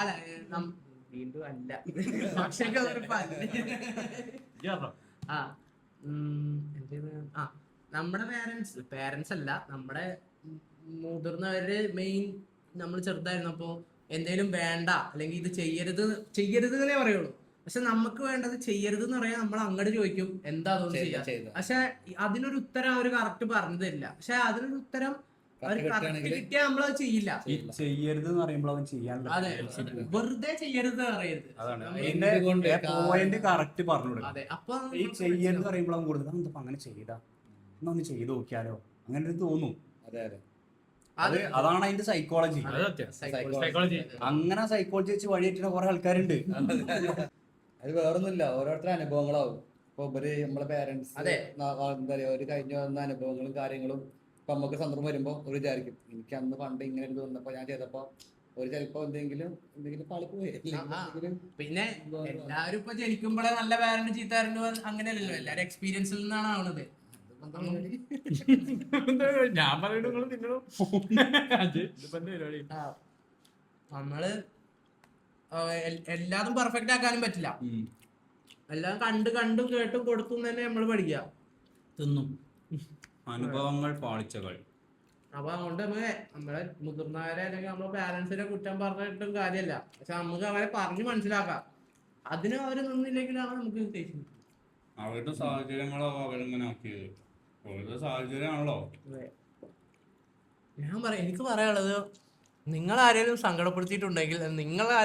അല്ല വീണ്ടും അല്ല പക്ഷേ നമ്മുടെ പേരൻസ് അല്ല, നമ്മുടെ മുതിർന്നവര് മെയിൻ. നമ്മൾ ചെറുതായിരുന്നപ്പോ എന്തേലും വേണ്ട അല്ലെങ്കിൽ ഇത് ചെയ്യരുത് എന്നേ പറയുള്ളൂ. പക്ഷെ നമുക്ക് വേണ്ടത് ചെയ്യരുത് എന്ന് പറയാൻ നമ്മൾ അങ്ങോട്ട് ചോദിക്കും എന്താ അതൊന്നും ചെയ്യാം. പക്ഷെ അതിനൊരു ഉത്തരം അവർ കറക്റ്റ് പറഞ്ഞു തരില്ല. പക്ഷെ അതിനൊരു ഉത്തരം അവർ കറക്റ്റ് കിട്ടിയാൽ നമ്മളത് ചെയ്യില്ല. ചെയ്യരുത് എന്ന് പറയുമ്പോൾ അവൻ ചെയ്യാൻ അതെ, വെറുതെ ചെയ്യരുത് പറയരുത്. പോയിന്റ് കറക്റ്റ് പറഞ്ഞു കൊടുക്കും. അതെ, അപ്പൊ ഈ ചെയ്യരുത് പറയുമ്പോൾ അവൻ കൂടുതൽ എന്താ അങ്ങനെ ചെയ്താ എന്നാ ഒന്ന് ചെയ്ത് നോക്കിയാലോ അങ്ങനെ ഒരു തോന്നും. അതാണ് അതിന്റെ സൈക്കോളജി. അങ്ങനെ സൈക്കോളജി വെച്ച് വഴിയേറ്റുന്ന കുറെ ആൾക്കാരുണ്ട്. അത് വേറൊന്നുമില്ല, ഓരോരുത്തരുടെ അനുഭവങ്ങളാവും. ഇപ്പൊ നമ്മളെ പേരൻസ് എന്താ പറയാ ഒരു കഴിഞ്ഞ വന്ന അനുഭവങ്ങളും കാര്യങ്ങളും ഇപ്പൊ നമുക്ക് സന്ദർഭം വരുമ്പോ ഒരു വിചാരിക്കും എനിക്ക് അന്ന് പണ്ട് ഇങ്ങനെ ഒരു തോന്നുന്നപ്പോ ഞാൻ ചെയ്തപ്പോ ഒരു ചിലപ്പോ എന്തെങ്കിലും പാളിപ്പോയി. പിന്നെ എല്ലാവരും ഇപ്പൊ ജനിക്കുമ്പോഴേ നല്ല പേരന്റ് ചീത്ത അങ്ങനെയല്ലല്ലോ, എല്ലാരും എക്സ്പീരിയൻസിൽ നിന്നാണ് ആവുന്നത്. ഞാൻ പറയണു നമ്മള് എല്ലാതും പെർഫെക്റ്റ് ആക്കാനും പറ്റില്ല. എല്ലാം കണ്ടും കേട്ടും കൊടുത്തും തന്നെ നമ്മള് പഠിക്കുക, തിന്നും. അനുഭവങ്ങൾ പാളിച്ചകൾ. അപ്പൊ അതുകൊണ്ട് നമ്മളെ മുതിർന്നവരെ അല്ലെങ്കിൽ നമ്മളെ പാരന്റ്സിനെ കുറ്റം പറഞ്ഞിട്ടും കാര്യമല്ല. പക്ഷെ നമുക്ക് അവരെ പറഞ്ഞ് മനസ്സിലാക്കാം. അതിന് അവര് നിന്നില്ലെങ്കിലാണ് നമുക്ക് ഉദ്ദേശിക്കുന്നത്. അവരുടെ സാഹചര്യങ്ങളോ അവരെങ്ങനാക്കിയത് ഓരോ സാഹചര്യമാണല്ലോ. എനിക്ക് പറയാനുള്ളത്, നിങ്ങൾ ആരെങ്കിലും സങ്കടപ്പെടുത്തിയിട്ടുണ്ടെങ്കിൽ നിങ്ങളെ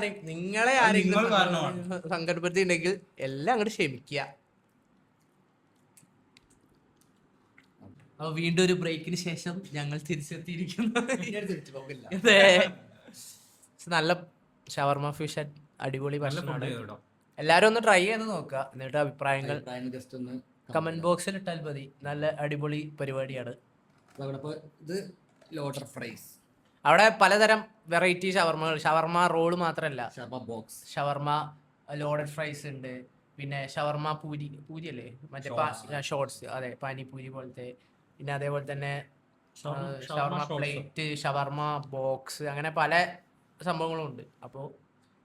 ആരെങ്കിലും സങ്കടപ്പെടുത്തിയിട്ടുണ്ടെങ്കിൽ എല്ലാം അങ്ങോട്ട് ക്ഷമിക്കുക. അപ്പൊ വീണ്ടും ഒരു ബ്രേക്കിന് ശേഷം ഞങ്ങൾ തിരിച്ചെത്തിയിരിക്കുന്നു. നല്ല ഷവർമ ഫിഷ് അടിപൊളി ഭക്ഷണമാണ്. എല്ലാരും ഒന്ന് ട്രൈ ചെയ്ത് നോക്കുക, എന്നിട്ട് അഭിപ്രായങ്ങൾ കമന്റ് ബോക്സിൽ ഇട്ടാൽ മതി. നല്ല അടിപൊളി പരിപാടിയാണ്. അവിടെ പലതരം വെറൈറ്റി ഷവർമ റോള് മാത്രല്ല, ഷവർമ ലോഡഡ് ഫ്രൈസ് ഉണ്ട്, പിന്നെ ഷവർമ പൂരി അല്ലേ മറ്റേ ഷോർട്സ്, അതെ പാനിപൂരി പോലത്തെ, പിന്നെ അതേപോലെ തന്നെ ഷവർമ പ്ലേറ്റ്, ഷവർമ ബോക്സ്, അങ്ങനെ പല സംഭവങ്ങളും ഉണ്ട്. അപ്പോൾ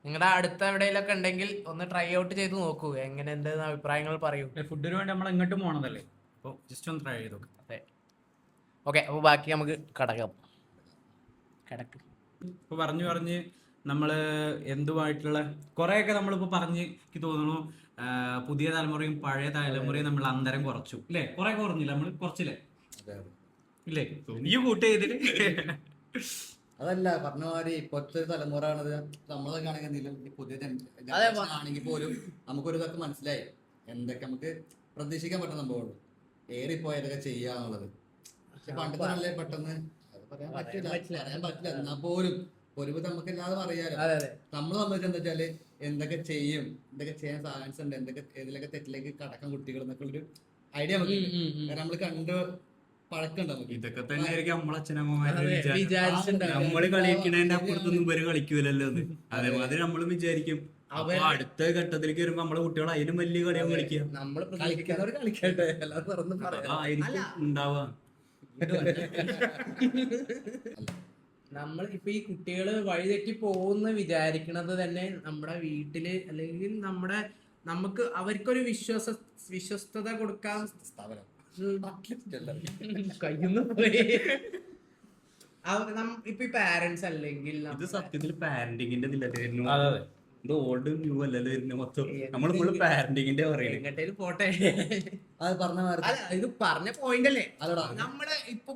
നിങ്ങളുടെ അടുത്ത എവിടെയെങ്കിലൊക്കെ ഉണ്ടെങ്കിൽ ഒന്ന് ട്രൈ ഔട്ട് ചെയ്ത് നോക്കൂ, എങ്ങനെ എന്തെന്ന് അഭിപ്രായങ്ങൾ പറയൂ. ഫുഡിന് വേണ്ടി നമ്മൾ എങ്ങോട്ടും പോകണതല്ലേ, അപ്പോൾ ജസ്റ്റ് ഒന്ന് ട്രൈ ചെയ്ത് നോക്കാം. അതെ, ഓക്കെ. അപ്പോൾ ബാക്കി നമുക്ക് കിടക്കും. ഇപ്പോൾ പറഞ്ഞ് നമ്മൾ എന്തുമായിട്ടുള്ള കുറേയൊക്കെ നമ്മളിപ്പോൾ പറഞ്ഞ് എനിക്ക് തോന്നുന്നു പുതിയ തലമുറയും പഴയ തലമുറയും നമ്മൾ അന്തരം കുറച്ചു അല്ലേ? കുറെ കുറഞ്ഞില്ല, നമ്മൾ കുറച്ചില്ലേ ഇല്ലേ? ഈ കൂട്ട് ചെയ്തിട്ട് അതല്ല പറഞ്ഞ മാതിരി ഇപ്പോഴത്തെ തലമുറ ആണത്. നമ്മളൊക്കെ ആണെങ്കിൽ എന്തെങ്കിലും പുതിയ ആണെങ്കിൽ പോലും നമുക്കൊരു ഇതൊക്കെ മനസ്സിലായി എന്തൊക്കെ നമുക്ക് പ്രതീക്ഷിക്കാൻ പറ്റുന്ന സംഭവമുള്ളൂ. ഏറിപ്പോയതൊക്കെ ചെയ്യാന്നുള്ളത്. പക്ഷെ പണ്ടത്തെ നല്ല പെട്ടെന്ന് പറയാൻ പറ്റില്ല. എന്നാ പോലും ഒരുവിധം നമുക്ക് എല്ലാവരും അറിയാലോ. നമ്മൾ സംബന്ധിച്ച് എന്താ വെച്ചാല് എന്തൊക്കെ ചെയ്യും, എന്തൊക്കെ ചെയ്യാൻ ചാൻസ് ഉണ്ട്, ഏതിലൊക്കെ തെറ്റിലേക്ക് കടക്കാൻ കുട്ടികൾ എന്നൊക്കെ ഉള്ളൊരു ഐഡിയ നമുക്ക്. കാരണം നമ്മള് കണ്ട് പഴക്കമുണ്ട്. ഇതൊക്കെ തന്നെ ആയിരിക്കും നമ്മളെ അച്ഛനമ്മമാര് നമ്മള് കളിക്കണതിന്റെ അപ്പുറത്തൊന്നും ഇവര് കളിക്കൂലല്ലോ എന്ന്. അതേമാതിരി നമ്മളും വിചാരിക്കും. അപ്പൊ അടുത്ത ഘട്ടത്തിലേക്ക് വരുമ്പോ നമ്മളെ കുട്ടികൾ അതിനും വലിയ കളിയാവും കളിക്കുക. കളിക്കട്ടെ ഉണ്ടാവുക. നമ്മൾ ഇപ്പൊ ഈ കുട്ടികള് വഴിതെറ്റി പോകുന്ന വിചാരിക്കണത് തന്നെ നമ്മുടെ വീട്ടില് അല്ലെങ്കിൽ നമ്മുടെ നമുക്ക് അവർക്കൊരു വിശ്വസ്തത കൊടുക്കാൻ സ്ഥാപനം കഴിയുന്നു പോയി. ഇപ്പൊ ഈ പാരന്റ്സ് അല്ലെങ്കിൽ ഇത് സത്യത്തിൽ പാരന്റിങ്ങിന്റെ ഇത് ഓൾഡ് ന്യൂ അല്ലല്ലോ വരുന്നത് മൊത്തം. നമ്മളിപ്പോൾ പാരന്റിങ്ങിന്റെ പറയുന്നത് എങ്ങോട്ടേലും പോട്ടെ. അത് പറഞ്ഞ അല്ല ഇത് പറഞ്ഞ പോയിന്റ് അല്ലേ. നമ്മുടെ ഇപ്പൊ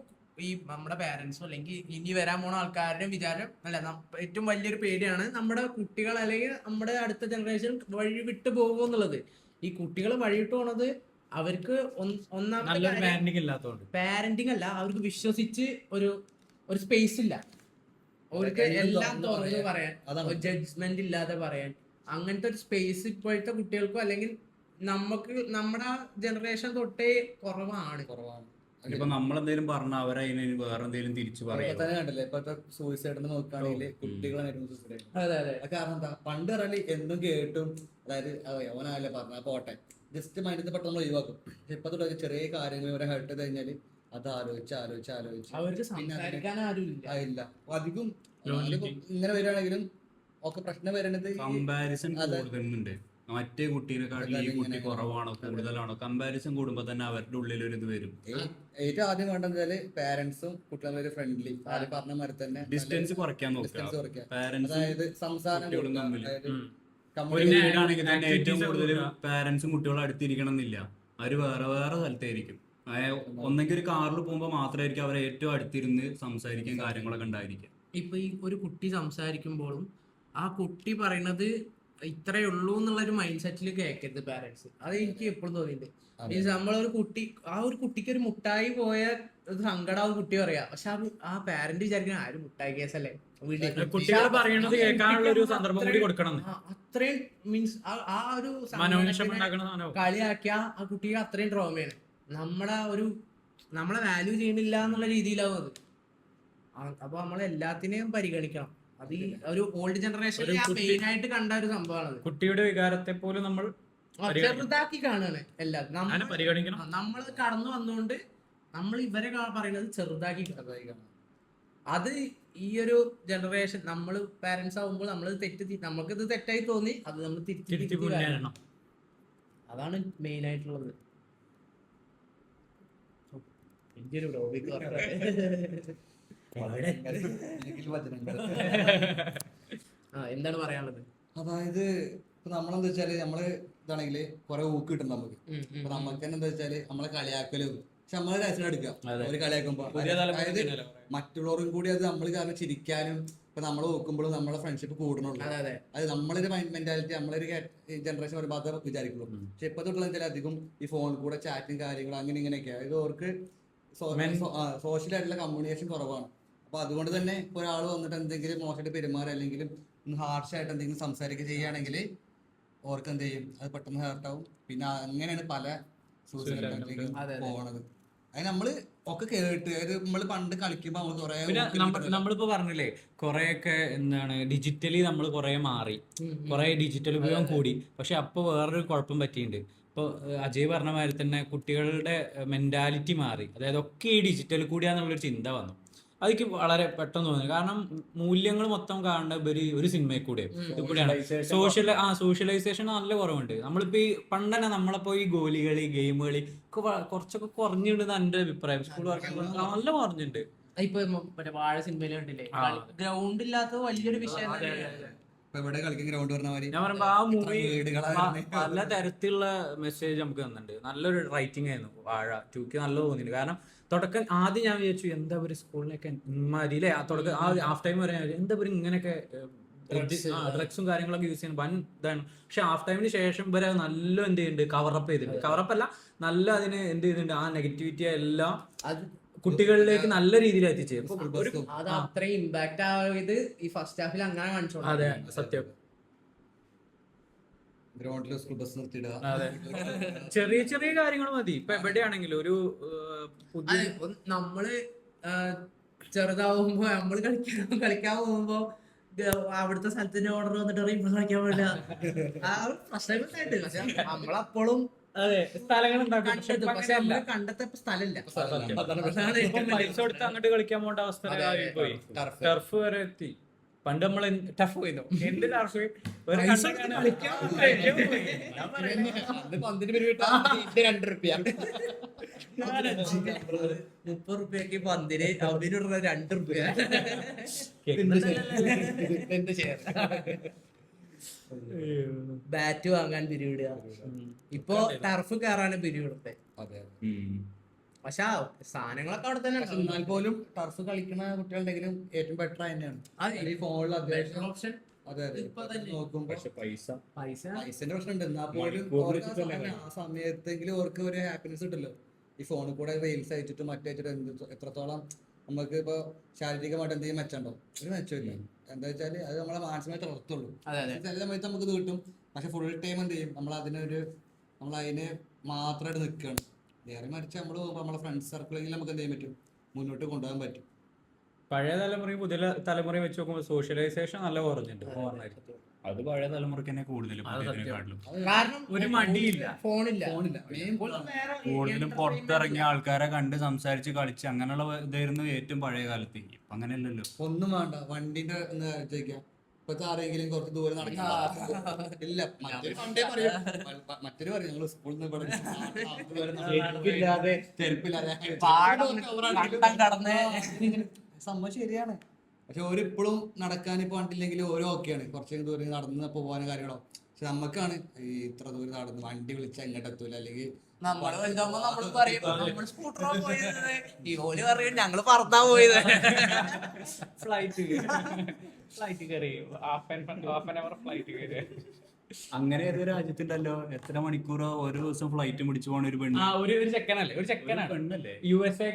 ഈ നമ്മുടെ പാരന്റ്സും അല്ലെങ്കിൽ ഇനി വരാൻ പോണ ആൾക്കാരുടെ വിചാരം അല്ല, ഏറ്റവും വലിയൊരു പേടിയാണ് നമ്മുടെ കുട്ടികൾ അല്ലെങ്കിൽ നമ്മുടെ അടുത്ത ജനറേഷൻ വഴി വിട്ടു പോകുമോ എന്നുള്ളത്. ഈ കുട്ടികൾ വഴിവിട്ട് പോണത് അവർക്ക് ഒന്നാമത്തെ പാരന്റിങ് അല്ല, അവർക്ക് വിശ്വസിച്ച് ഒരു സ്പേസ് ഇല്ല, അവർക്ക് എല്ലാം തുറന്ന് പറയാൻ, ജഡ്ജ്മെന്റ് ഇല്ലാതെ പറയാൻ, അങ്ങനത്തെ ഒരു സ്പേസ് ഇപ്പോഴത്തെ കുട്ടികൾക്കോ അല്ലെങ്കിൽ നമ്മുടെ ജനറേഷൻ തൊട്ടേ കുറവാണ്. ഇപ്പൊ നമ്മളെന്തെങ്കിലും പറഞ്ഞാൽ അവരതിന് വേറെ എന്തെങ്കിലും തിരിച്ചു പറയാം. കണ്ടല്ലേ ഇപ്പത്തെ സൂയിസൈഡിന് നോക്കുകയാണെങ്കിൽ കുട്ടികളായിരുന്നു സൂയിസൈഡ്. കാരണം എന്താ, പണ്ട് പറഞ്ഞാൽ എന്തും കേട്ടും, അതായത് ഓനായല്ലേ പറഞ്ഞ പോട്ടെ ജസ്റ്റ് മൈൻഡിൽ പെട്ടെന്ന് ഒഴിവാക്കും. ഇപ്പൊ തൊട്ട് ചെറിയ കാര്യങ്ങൾ ഇവരെ ഹേർട്ട് ചെയ്ത് കഴിഞ്ഞാല് അത് ആലോചിച്ച് അവർക്ക് സംസാരിക്കാൻ ആയില്ല. അധികം ഇങ്ങനെ വരികയാണെങ്കിലും ഒക്കെ പ്രശ്നം വരേണ്ടത് കമ്പാരിസൺ കൂടുന്നുണ്ട്. മറ്റേ കുട്ടീനെക്കാട്ടിൽ ഈ കുട്ടി കുറവാണോ കൂടുതലാണോ കമ്പാരിസൺ കൂടുമ്പോ തന്നെ അവരുടെ ഉള്ളിൽ ഒരു ഇത് വരും. ഏറ്റവും ആദ്യം വേണ്ടത് പാരന്റ്സും കുട്ടികളും ഫ്രണ്ട്ലി പറഞ്ഞ മാതിരി തന്നെ ഡിസ്റ്റൻസ് കുറയ്ക്കാൻ നോക്കുക. അതായത് സംസാരം ഒരു വീടാണെങ്കിൽ തന്നെ ഏറ്റവും കൂടുതൽ പാരന്റ്സും കുട്ടികളും അടുത്തിരിക്കണം എന്നില്ല. അവര് വേറെ വേറെ സ്ഥലത്തായിരിക്കും. ഒന്നെങ്കിൽ ഒരു കാറിൽ പോകുമ്പോൾ മാത്രമായിരിക്കും അവർ ഏറ്റവും അടുത്തിരുന്ന് സംസാരിക്കാൻ കാര്യങ്ങളൊക്കെ ഉണ്ടായിരിക്കും. ഇപ്പൊ ഈ ഒരു കുട്ടി സംസാരിക്കുമ്പോഴും ആ കുട്ടി പറയണത് ഇത്രയേ ഉള്ളൂ എന്നുള്ളൊരു മൈൻഡ് സെറ്റിൽ കേൾക്കരുത് പാരന്റ്സ്. അത് എനിക്ക് എപ്പോഴും തോന്നിയിട്ടുണ്ട്. മീൻസ് നമ്മളൊരു കുട്ടി, ആ ഒരു കുട്ടിക്ക് ഒരു മുട്ടായി പോയ സങ്കടാവും കുട്ടി പറയാ, പക്ഷെ ആ പാരന്റ് വിചാരിക്കുന്ന ആ ഒരു മുട്ടായി കേസല്ലേ കുട്ടികൾ പറയുന്നത് കേൾക്കാനുള്ള ഒരു സന്ദർഭം കൂടി കൊടുക്കണം. അത്രയും മീൻസ് ആ ഒരു കളിയാക്കിയ ആ കുട്ടിക്ക് അത്രയും ട്രോമയാണ്. നമ്മളെ വാല്യൂ ചെയ്യണില്ല എന്നുള്ള രീതിയിലാവും അത്. അപ്പൊ നമ്മളെല്ലാത്തിനെയും പരിഗണിക്കണം. അത് ഈ ഒരു ഓൾഡ് ജനറേഷൻ മെയിൻ ആയിട്ട് കണ്ട ഒരു സംഭവമാണ്. കുട്ടിയുടെ വികാരത്തെ പോലും നമ്മൾ ചെറുതാക്കി കാണുകയാണ് എല്ലാം. പരിഗണിക്കണം. നമ്മൾ കടന്നു വന്നുകൊണ്ട് നമ്മൾ ഇവരെ പറയുന്നത് ചെറുതാക്കി കാണും. അത് ഈ ഒരു ജനറേഷൻ നമ്മൾ പാരന്റ്സ് ആവുമ്പോൾ നമ്മൾ നമുക്കിത് തെറ്റായി തോന്നി അത് നമ്മൾ തിരിച്ചു. അതാണ് മെയിൻ ആയിട്ടുള്ളത്. എന്താണ് പറയാനുള്ളത്? അതായത് ഇപ്പൊ നമ്മളെന്താ വെച്ചാല് നമ്മള് ഇതാണെങ്കില് കൊറേ ഊക്ക് കിട്ടും നമുക്ക്. അപ്പൊ നമുക്ക് തന്നെ എന്താ വെച്ചാല് നമ്മളെ കളിയാക്കലും, പക്ഷെ നമ്മളെ രസം എടുക്കുക ഒരു കളിയാക്കുമ്പോ. അതായത് മറ്റുള്ളവർക്കും കൂടി അത് നമ്മൾ കാരണം ചിരിക്കാനും ഇപ്പൊ നമ്മൾ നോക്കുമ്പോഴും നമ്മളെ ഫ്രണ്ട്ഷിപ്പ് കൂടുന്നുള്ളൂ. അത് നമ്മളൊരു മെന്റാലിറ്റി, നമ്മളൊരു ജനറേഷൻ ഒരു ഭാഗത്ത് വിചാരിക്കുള്ളൂ. പക്ഷെ ഇപ്പൊ തൊട്ടുള്ള വെച്ചാൽ അധികം ഈ ഫോണിൽ കൂടെ ചാറ്റും കാര്യങ്ങളും അങ്ങനെ ഇങ്ങനെയൊക്കെ. അതായത് അവർക്ക് സോഷ്യലായിട്ടുള്ള കമ്മ്യൂണിക്കേഷൻ കുറവാണ്. അപ്പൊ അതുകൊണ്ട് തന്നെ ഒരാൾ വന്നിട്ട് എന്തെങ്കിലും മോശമായിട്ട് പെരുമാറുക അല്ലെങ്കിൽ ഹാർഷായിട്ട് എന്തെങ്കിലും സംസാരിക്കുക ചെയ്യുകയാണെങ്കിൽ ഓർക്ക് എന്ത് ചെയ്യും, അത് പെട്ടെന്ന് ഹേർട്ടാവും. പിന്നെ അങ്ങനെയാണ് പല സൂസൈഡിലേക്ക് പോകണത്. അത് നമ്മള് ഒക്കെ കേട്ട്, അതായത് നമ്മള് പണ്ട് കളിക്കുമ്പോ നമ്മള് കുറെ, നമ്മളിപ്പോ പറഞ്ഞില്ലേ കൊറേയൊക്കെ എന്താണ് ഡിജിറ്റലി നമ്മൾ കുറെ മാറി, കുറെ ഡിജിറ്റൽ ഉപയോഗം കൂടി. പക്ഷെ അപ്പൊ വേറൊരു കുഴപ്പം പറ്റിയിട്ടുണ്ട്. ഇപ്പോൾ അജയ് പറഞ്ഞ മാതിരി തന്നെ കുട്ടികളുടെ മെന്റാലിറ്റി മാറി. അതായത് ഒക്കെ ഈ ഡിജിറ്റൽ കൂടിയാന്നുള്ളൊരു ചിന്ത വന്നു. അതൊക്കെ വളരെ പെട്ടെന്ന് തോന്നി. കാരണം മൂല്യങ്ങൾ മൊത്തം കാണുന്ന ഒരു സിനിമയിൽ കൂടെയാണ്. സോഷ്യലൈസേഷൻ നല്ല കുറവുണ്ട്. നമ്മളിപ്പോ ഈ പണ്ടന്നെ നമ്മളപ്പോ ഈ ഗോലി കളി, ഗെയിം കളി ഒക്കെ കുറച്ചൊക്കെ കുറഞ്ഞിട്ടുണ്ട് എന്റെ അഭിപ്രായം. സ്കൂൾ വർക്കിംഗ് നല്ല കുറഞ്ഞിട്ടുണ്ട്. ഇപ്പൊ മറ്റേ വാഴ സിനിമയിൽ കണ്ടില്ലേ, ഗ്രൗണ്ട് ഇല്ലാത്തത് വലിയൊരു വിഷയം. ഞാൻ പറയുമ്പോ ആ മൂവി പല തരത്തിലുള്ള മെസ്സേജ് നമുക്ക് തന്നിട്ടുണ്ട്. നല്ലൊരു റൈറ്റിംഗ് ആയിരുന്നു വാഴ 2 നല്ല തോന്നിയിട്ടുണ്ട്. കാരണം തുടക്കം ആദ്യം ഞാൻ വിചാരിച്ചു എന്താ ഒരു സ്കൂളിലൊക്കെ ഇമാരില്ലേ, ആ തുടക്കം ആ ഹാഫ് ടൈം വരെ എന്താ ഒരു ഇങ്ങനെയൊക്കെ ഡ്രഗ്സും കാര്യങ്ങളൊക്കെ യൂസ് ചെയ്യുന്നത് വൻ ഇതാണ്. പക്ഷെ ഹാഫ് ടൈമിന് ശേഷം വരെ നല്ല എന്ത് ചെയ്യുന്നുണ്ട്, കവറപ്പ് ചെയ്തിട്ടുണ്ട്. കവറപ്പ് അല്ല, നല്ല അതിന് എന്ത് ചെയ്യുന്നുണ്ട്, ആ നെഗറ്റിവിറ്റി എല്ലാം കുട്ടികളിലേക്ക് നല്ല രീതിയിൽ എത്തിച്ചു. അത് അത്രയും ഇമ്പാക്ട് ആയത് ഈ ഫസ്റ്റ് ഹാഫിൽ അങ്ങനെ കാണിച്ചു. അതെ, സത്യം. ചെറിയ ചെറിയ കാര്യങ്ങൾ മതി. ഇപ്പൊ എവിടെയാണെങ്കിലും ഒരു നമ്മള് ചെറുതാവുമ്പോ നമ്മള് കളിക്കാൻ പോകുമ്പോ അവിടുത്തെ സ്ഥലത്തിന്റെ ഓർഡർ വന്നിട്ട് ഇവിടെ കളിക്കാൻ പാടില്ല, ആ പ്രശ്നങ്ങളായിട്ട്. പക്ഷെ നമ്മളപ്പോഴും സ്ഥലങ്ങൾ കണ്ടെത്ത സ്ഥലമില്ല, പൈസ കൊടുത്ത് അങ്ങോട്ട് കളിക്കാൻ പോകേണ്ട അവസ്ഥ പോയി. ടർഫ് വരെ എത്തി. പണ്ട് നമ്മൾ ടഫ് പോയിരുന്നു എന്ത് ടഫ് ₹30 പന്തിന് അവനുള്ള ₹2 ബാറ്റ് വാങ്ങാൻ പിരിവിടുക. ഇപ്പൊ ടർഫ് കയറാണ് പിരിവിടുത്തെ. അതെ. പക്ഷെ സാധനങ്ങളൊക്കെ അവിടെ തന്നെ പക്ഷെ എന്നാൽ പോലും ടർഫ് കളിക്കുന്ന കുട്ടികളുണ്ടെങ്കിലും ഏറ്റവും ബെറ്റർ തന്നെയാണ് ഈ ഫോണിൽ അത്യാവശ്യം ഓപ്ഷൻ. അതെ അതെ നോക്കുമ്പോ പൈസന്റെ പ്രശ്നമുണ്ട്. എന്നാൽ പോലും ആ സമയത്തെങ്കിലും അവർക്ക് ഒരു ഹാപ്പിനെസ് കിട്ടല്ലോ. ഈ ഫോണിൽ കൂടെ റീൽസ് അയച്ചിട്ട് മറ്റയച്ചിട്ട് എത്രത്തോളം നമുക്ക് ഇപ്പൊ ശാരീരികമായിട്ട് എന്തെങ്കിലും മെച്ചമുണ്ടോ? ഒരു മെച്ചമില്ല. എന്താ വെച്ചാല് അത് നമ്മളെ മാനസികമായി തളർത്തുള്ളൂ. ചില സമയത്ത് നമുക്ക് ഇത് കിട്ടും, പക്ഷെ ഫുൾ ടൈം എന്ത് ചെയ്യും നമ്മൾ അതിന് മാത്രമായിട്ട് നിൽക്കുകയാണ്. നേരെ മറിച്ച് നമ്മള് നമ്മളെ ഫ്രണ്ട്സ് സർക്കിളെങ്കിലും നമുക്ക് എന്ത് ചെയ്യാൻ പറ്റും, മുന്നോട്ട് കൊണ്ടുപോകാൻ പറ്റും. പഴയ തലമുറയും പുതിയ തലമുറയും വെച്ച് നോക്കുമ്പോൾ സോഷ്യലൈസേഷൻ നല്ല കുറഞ്ഞിട്ടുണ്ട്. അത് പഴയ തലമുറയ്ക്ക് തന്നെ കൂടുതൽ കാരണം ഒരു മടിയില്ല, ഫോണില്ല. കൂടുതലും പുറത്തിറങ്ങിയ ആൾക്കാരെ കണ്ട് സംസാരിച്ച് കളിച്ച് അങ്ങനെയുള്ള ഇതായിരുന്നു ഏറ്റവും പഴയ കാലത്ത്. ഇപ്പൊ അങ്ങനെയല്ലല്ലോ. ഒന്നും വേണ്ട, വണ്ടിന്റെ ചോദിക്കാം. ഇപ്പത്തെ ആരെങ്കിലും കുറച്ച് ദൂരം നടക്കാൻ ഇല്ല. മറ്റൊരു പറയും ഞങ്ങള് സ്കൂളിൽ നിന്ന് ചെരുപ്പില്ലാതെ സംഭവം ശരിയാണ്. പക്ഷെ ഓരിപ്പോഴും നടക്കാൻ ഇപ്പൊ കണ്ടില്ലെങ്കിൽ ഓരോ ഓക്കെയാണ്, കുറച്ചും ദൂരം നടന്ന് പോകാനും കാര്യങ്ങളോ. പക്ഷെ നമുക്കാണ് ഈ ഇത്ര ദൂരം നടന്ന് വണ്ടി വിളിച്ചാൽ ഇങ്ങോട്ട് എത്തൂല. അല്ലെങ്കിൽ ഞങ്ങള് പറത്താ പോയത് ഫ്ലൈറ്റ് കയറി ഹാഫ് ആൻ അവർ ഫ്ലൈറ്റ് കയറി. അങ്ങനെ ഏതൊരു രാജ്യത്തുണ്ടല്ലോ എത്ര മണിക്കൂറോ ഓരോ ദിവസം ഫ്ലൈറ്റ് പിടിച്ചു പോണ ഒരു പെണ്ണ്. ഒരു ചെക്കനല്ലേ USA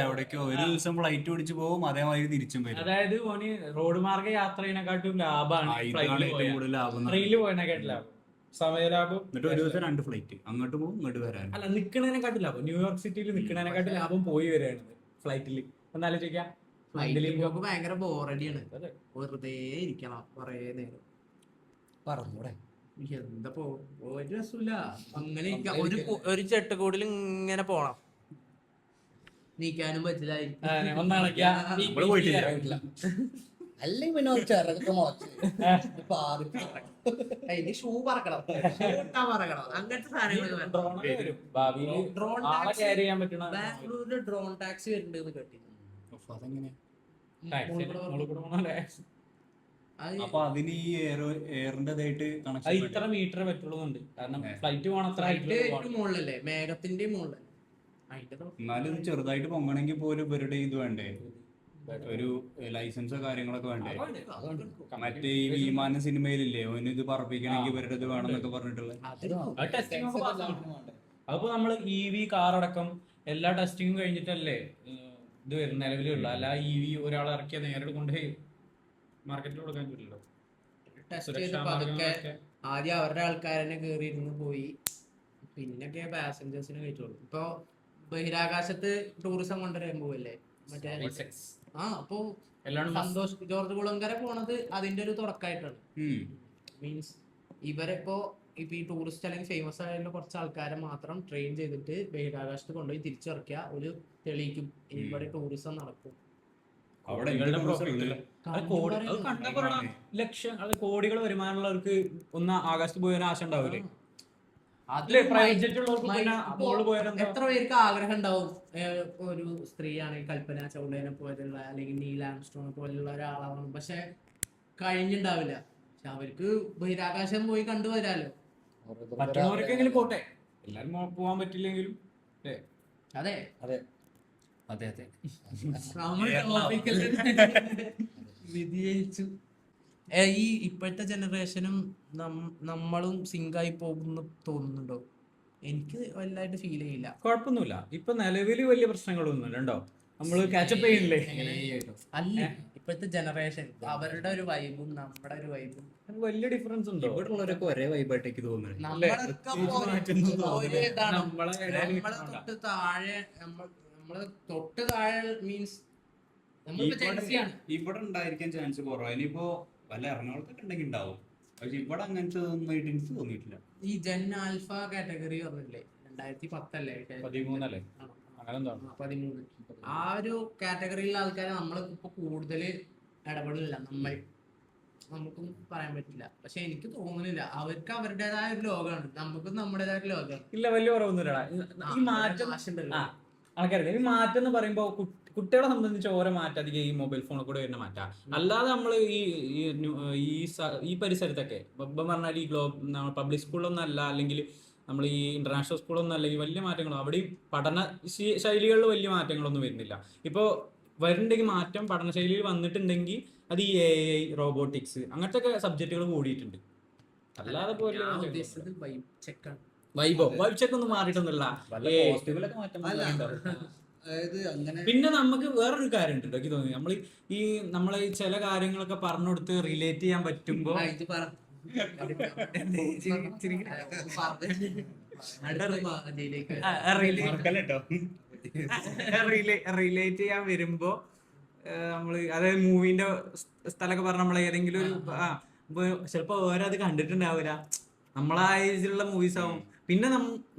എവിടേക്കോ ഒരു ദിവസം ഫ്ലൈറ്റ് പിടിച്ചു പോകും, അതേമാതിരി തിരിച്ചും വരും. അതായത് ഓന് റോഡ് മാർഗം യാത്ര ചെയ്യുന്നതിനെക്കാട്ടും ലാഭമാണ് കൂടുതൽ ലാഭം, ട്രെയിനിൽ പോയതിനെക്കാട്ടും ലാഭം, സമയലാഭം. എന്നിട്ട് ഒരു ദിവസം 2 ഫ്ലൈറ്റ് അങ്ങോട്ട് പോകും ഇങ്ങോട്ട് വരാൻ. അല്ല, നിക്കണതിനെക്കാട്ടും ലാഭം, ന്യൂയോർക്ക് സിറ്റിയിൽ നിക്കണതിനെക്കാട്ടും ലാഭം പോയി വരികയാണ് ഫ്ലൈറ്റിൽ. എന്നാലോചിക്കാം, ഭയങ്കര ബോറടിയാണ്. വെറുതെ ഇരിക്കണം കൊറേ നേരം. പറഞ്ഞൂടെ എന്താ ഒരു രസമില്ല അങ്ങനെ. ഒരു ചെട്ടക്കൂടിൽ ഇങ്ങനെ പോണം, നീക്കാനും പറ്റില്ല. അല്ലെങ്കിൽ പിന്നെ ചിറകൊക്കെ മുളച്ച് അതിന് ഷൂ പറക്കണം, പറക്കണം, അങ്ങനത്തെ സാധനങ്ങൾ. ബാംഗ്ലൂരില് ഡ്രോൺ ടാക്സി വരുന്നുണ്ട് കേട്ടി. അപ്പൊ അതിന് ഈ എയറിന്റേതായിട്ട് ഇത്ര മീറ്റർ പറ്റുള്ളൂന്നുണ്ട്. കാരണം ഫ്ലൈറ്റ് മുകളിലല്ലേ, മേഘത്തിന്റെ മുകളിലല്ലേ. എന്നാലും ചെറുതായിട്ട് പൊങ്ങണമെങ്കിൽ പോലും ഇവരുടെ ഇത് വേണ്ടേ, ഒരു ലൈസൻസോ കാര്യങ്ങളൊക്കെ വേണ്ടേ. മറ്റേ ഈ വിമാന സിനിമയിലില്ലേ ഓന് ഇത് പറപ്പിക്കണമെങ്കിൽ ഇവരുടെ ഇത് വേണമെന്നൊക്കെ പറഞ്ഞിട്ടുള്ള അതിപ്പോ നമ്മള് EV കാറടക്കം എല്ലാ ടെസ്റ്റിങ്ങും കഴിഞ്ഞിട്ടല്ലേ ഇത് വരും നിലവിലുള്ള. അല്ല EV ഒരാൾ ഇറക്കിയ നേരിട്ട് കൊണ്ടുപോയി മാർക്കറ്റിൽ കൊടുക്കാൻ പറ്റില്ലല്ലോ. ടെസ്റ്റ് ചെയ്ത് പതുക്കെ ആദ്യം അവരുടെ ആൾക്കാരനെ കേറിയിരുന്ന് പോയി, പിന്നൊക്കെ പാസഞ്ചേഴ്സിന് കയറ്റുള്ളൂ. ഇപ്പൊ ബഹിരാകാശത്ത് ടൂറിസം കൊണ്ടുവരാൻ പോവല്ലേ മറ്റേ. അപ്പൊ സന്തോഷ് ജോർജ് കുളങ്കര പോണത് അതിന്റെ ഒരു തുടക്കമായിട്ടാണ്. മീൻസ് ഇവരിപ്പോ ഈ ടൂറിസ്റ്റ് അല്ലെങ്കിൽ ഫേമസ് ആയിട്ടുള്ള കുറച്ച് ആൾക്കാരെ മാത്രം ട്രെയിൻ ചെയ്തിട്ട് ബഹിരാകാശത്ത് കൊണ്ടുപോയി തിരിച്ചിറക്കിയ ഒരു തെളിയിക്കും ഇവിടെ ടൂറിസം നടക്കും. കോടികൾ വരുമാനമുള്ളവർക്ക് ഒന്ന് ആകാശത്ത് പോയാൽ ആശ ഉണ്ടാവില്ലേ? എത്ര പേർക്ക് ആഗ്രഹം ഉണ്ടാവും ഒരു സ്ത്രീയാണെങ്കിൽ കൽപ്പന ചൗളേനെ പോലുള്ള അല്ലെങ്കിൽ നീൽ ആംസ്ട്രോങ് പോലുള്ള ഒരാളാവണം, പക്ഷെ കഴിഞ്ഞിണ്ടാവില്ല. പക്ഷെ അവർക്ക് ബഹിരാകാശം പോയി കണ്ടുവരാലോ. മറ്റുള്ളവർക്കെങ്കിലും പോട്ടെ, എല്ലാരും പോവാൻ പറ്റില്ലെങ്കിലും. അതെ അതെ അതെ അതെ വിധിച്ചു. ഈ ഇപ്പോഴത്തെ ജനറേഷനും നമ്മളും സിങ്കായി പോകുന്നു തോന്നുന്നുണ്ടോ? എനിക്ക് വലുതായിട്ട് ഫീൽ ചെയ്യില്ല. കുഴപ്പമൊന്നുമില്ല. ഇപ്പൊ നിലവിൽ വലിയ പ്രശ്നങ്ങളൊന്നുമില്ല. ഉണ്ടോ നമ്മള് കാച്ചപ്പ് ചെയ്യില്ലേ? അല്ല, ഇപ്പോഴത്തെ ജനറേഷൻ അവരുടെ ഒരു വൈബും നമ്മുടെ ഒരു വൈബും വലിയ ഡിഫറൻസ് ഉണ്ടോ? ഇവിടെ ഉള്ളവരൊക്കെ ഒരേ വൈബായിട്ടേക്ക് തോന്നുന്നത്. നമ്മളെ തൊട്ട് താഴെ മീൻസ് ഇവിടെ ഉണ്ടായിരിക്കാൻ ചാൻസ് കുറവാണ്. ഇനിയിപ്പോ വല്ല എറണാകുളത്തൊക്കെ ഉണ്ടെങ്കിൽ ഉണ്ടാവും, പക്ഷെ ഇവിടെ അങ്ങനത്തെ ഒന്നും എനിക്ക് തോന്നിയിട്ടില്ല. ഈ ജെൻ ആൽഫ കാറ്റഗറി പറഞ്ഞില്ലേ, 2010 13 ആ ഒരു കാറ്റഗറിയിലുള്ള ആൾക്കാരെ നമ്മൾ ഇപ്പൊ കൂടുതൽ ഇടപെടില്ല. നമുക്കും പറയാൻ പറ്റില്ല. പക്ഷെ എനിക്ക് തോന്നുന്നില്ല, അവർക്ക് അവരുടേതായ ഒരു ലോകമാണ്, നമുക്കും നമ്മുടേതായ ഒരു ലോകമാണ്. ഇല്ല, വലിയ കുറവൊന്നുമില്ലടാ. ഈ മാറ്റം ആൾക്കാരില്ല. ഈ മാറ്റം എന്ന് പറയുമ്പോ കുട്ടികളെ സംബന്ധിച്ച് ഓരോ മാറ്റം അധികം ഈ മൊബൈൽ ഫോണിൽ കൂടെ വരുന്ന മാറ്റാ. അല്ലാതെ നമ്മൾ ഈ പരിസരത്തൊക്കെ ഇപ്പം പറഞ്ഞാൽ ഈ പബ്ലിക് സ്കൂളൊന്നും അല്ല, അല്ലെങ്കിൽ നമ്മൾ ഈ ഇന്റർനാഷണൽ സ്കൂളൊന്നും അല്ല, ഈ വലിയ മാറ്റങ്ങളോ അവിടെ ഈ പഠന ശൈലികളിൽ വലിയ മാറ്റങ്ങളൊന്നും വരുന്നില്ല. ഇപ്പോൾ വരുന്നുണ്ടെങ്കിൽ മാറ്റം പഠനശൈലിയിൽ വന്നിട്ടുണ്ടെങ്കിൽ അത് ഈ AI, റോബോട്ടിക്സ് അങ്ങനത്തെ ഒക്കെ സബ്ജക്റ്റുകൾ കൂടിയിട്ടുണ്ട്. അല്ലാതെ പോലെ വൈബ് ചെക്ക് ഒന്നും മാറിയിട്ടൊന്നുമില്ല. പിന്നെ നമുക്ക് വേറൊരു കാര്യം ഉണ്ട് എനിക്ക് തോന്നി, നമ്മളെ ചില കാര്യങ്ങളൊക്കെ പറഞ്ഞു കൊടുത്ത് റിലേറ്റ് ചെയ്യാൻ പറ്റുമ്പോ റിലേറ്റ് ചെയ്യാൻ വരുമ്പോ നമ്മള് അതായത് മൂവിന്റെ സ്ഥലമൊക്കെ പറഞ്ഞ നമ്മൾ ഏതെങ്കിലും ഒരു ചിലപ്പോ ഓരോ അത് കണ്ടിട്ടുണ്ടാവില്ല, നമ്മളെ ആ ഏജിലുള്ള മൂവീസ് ആവും. പിന്നെ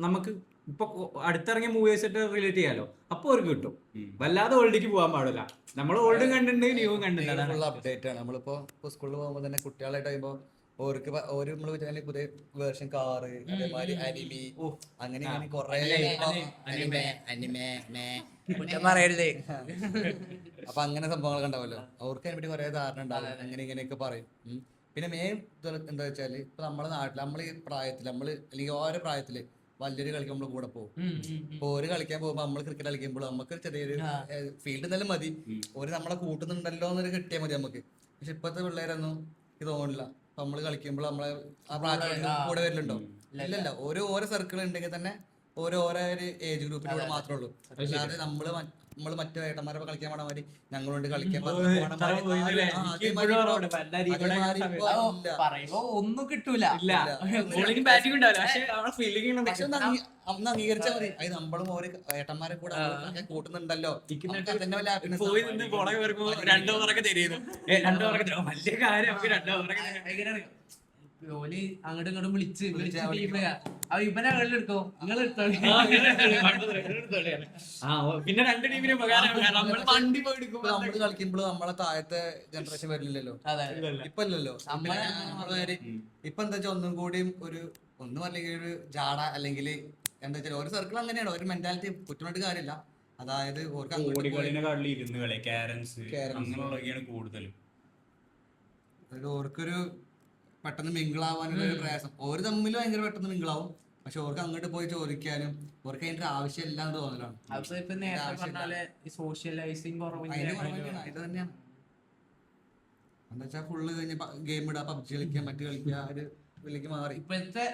നമുക്ക് ഇപ്പൊ അടുത്തിറങ്ങിയ മൂവീസ് ആയിട്ട് റിലേറ്റ് ചെയ്യാലോ, അപ്പൊ അവർക്ക് കിട്ടും. വല്ലാതെ ഓൾഡിക്ക് പോകാൻ പാടില്ല. നമ്മൾ ഓൾഡും കണ്ടിട്ടുണ്ട്, ന്യൂവും കണ്ടിട്ടുണ്ട്. ഫുൾ അപ്ഡേറ്റ് ആണ്. നമ്മളിപ്പോ സ്കൂളിൽ പോകുമ്പോ തന്നെ കുട്ടികളായിട്ട് കഴിയുമ്പോ ഓർക്ക് നമ്മള് വെച്ചാൽ പുതിയ വേർഷൻ കാറ്, അതേമാതിരി അനിമി, അങ്ങനെ കൊറേ അപ്പൊ അങ്ങനെ സംഭവങ്ങളൊക്കെ ഉണ്ടാവല്ലോ. അവർക്ക് അതിനെപ്പറ്റി കുറെ ധാരണ ഉണ്ടാവും, അങ്ങനെ ഇങ്ങനെയൊക്കെ പറയും. പിന്നെ മെയിൻ എന്താ വെച്ചാല് ഇപ്പൊ നമ്മളെ നാട്ടില് നമ്മള് ഈ പ്രായത്തില് നമ്മള് അല്ലെങ്കിൽ ഓരോ പ്രായത്തില് വലിയൊരു കളിക്കാൻ നമ്മള് കൂടെ പോകും. ഇപ്പൊ ഒരു കളിക്കാൻ പോകുമ്പോ നമ്മള് ക്രിക്കറ്റ് കളിക്കുമ്പോൾ നമുക്ക് ചെറിയൊരു ഫീൽഡ് എന്തായാലും മതി, ഒരു നമ്മളെ കൂട്ടുന്നുണ്ടല്ലോ എന്നൊരു കിട്ടിയാൽ മതി നമുക്ക്. പക്ഷെ ഇപ്പത്തെ പിള്ളേരൊന്നും ഇത് തോന്നില്ല. അപ്പൊ നമ്മള് കളിക്കുമ്പോൾ നമ്മളെ ആ പ്രായത്തിൽ കൂടെ വരലുണ്ടോ? ഇല്ലല്ല. ഓരോ സർക്കിൾ ഉണ്ടെങ്കിൽ തന്നെ ഓരോ ഏജ് ഗ്രൂപ്പിലൂടെ മാത്രമേ ഉള്ളൂ. അല്ലാതെ നമ്മള് മറ്റു ഏട്ടന്മാരെ കളിക്കാൻ പോണ മാതിരി ഞങ്ങളുണ്ട് കളിക്കാൻ ഒന്നും കിട്ടൂല. അന്ന് അംഗീകരിച്ചാൽ മതി. അത് നമ്മളും ഓരോ ഏട്ടന്മാരെ കൂടെ കൂട്ടുന്നുണ്ടല്ലോ. ഓല് അങ്ങോട്ടും ഇങ്ങോട്ടും വിളിച്ച് ഇവനെ കളിലെടുത്തോ, നിങ്ങൾ പിന്നെ രണ്ട് ടീമിനും വണ്ടി പോയി നമ്മള് കളിക്കുമ്പോൾ നമ്മളെ താഴത്തെ ജനറേഷൻ വരില്ലല്ലോ. ഇപ്പൊ ഇല്ലല്ലോ. ഇപ്പൊ എന്താ വെച്ചാൽ ഒന്നും കൂടിയും ഒന്നും അല്ലെങ്കിൽ ഒരു ജാട, അല്ലെങ്കിൽ എന്താ വെച്ചാൽ ഒരു സർക്കിൾ അങ്ങനെയാണ്, ഒരു മെന്റാലിറ്റി കുറ്റമായിട്ട് കാര്യമില്ല. അതായത് കൂടുതലും ഓർക്കൊരു പെട്ടെന്ന് മിങ്കിളാവാനുള്ള ഒരു പ്രയാസം. ഓര് തമ്മിൽ ഭയങ്കര പെട്ടെന്ന് മിങ്കിളാവും, പക്ഷെ ഓർക്ക് അങ്ങോട്ട് പോയി ചോദിക്കാനും ഓർക്ക് അതിന്റെ ആവശ്യം ഇല്ലാന്ന് തോന്നലാണ്. ഇത് തന്നെയാണ് എന്താ വെച്ചാൽ ഫുള്ള് കഴിഞ്ഞ് ഗെയിം ഇടാ, പബ്ജി കളിക്കുക, മറ്റു കളിക്കുക, ഒരു ഇതിലേക്ക് മാറി.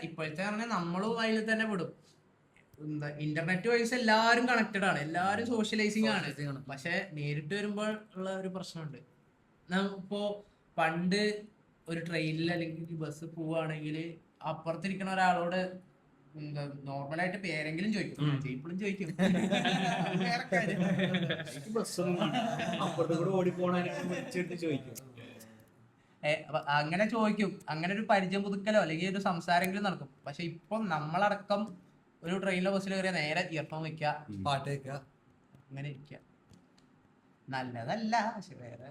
ഇപ്പോഴത്തെ പറഞ്ഞാൽ നമ്മളും അതിൽ തന്നെ പെടും. ഇന്റർനെറ്റ് വൈസ് എല്ലാവരും കണക്റ്റഡ് ആണ്, എല്ലാവരും സോഷ്യലൈസിങ് ആണ്. പക്ഷെ നേരിട്ട് വരുമ്പോൾ ഉള്ള ഒരു പ്രശ്നമുണ്ട്. ഇപ്പോ പണ്ട് ഒരു ട്രെയിനിൽ അല്ലെങ്കിൽ ബസ് പോവുകയാണെങ്കിൽ അപ്പുറത്തിരിക്കുന്ന ഒരാളോട് നോർമലായിട്ട് പേരെങ്കിലും ചോദിക്കും. ഇപ്പോഴും ചോദിക്കും. അങ്ങനെ ചോദിക്കും. അങ്ങനെ ഒരു പരിചയം പുതുക്കലോ അല്ലെങ്കിൽ ഒരു സംസാരമെങ്കിലും നടക്കും. പക്ഷെ ഇപ്പം നമ്മളടക്കം ഒരു ട്രെയിനിലോ ബസ്സിലോ കയറിയ നേരെ ഇയർഫോൺ വെക്കുക, പാട്ട് വെക്കുക, അങ്ങനെ ഇരിക്കുക. നല്ലതല്ല, പക്ഷെ വേറെ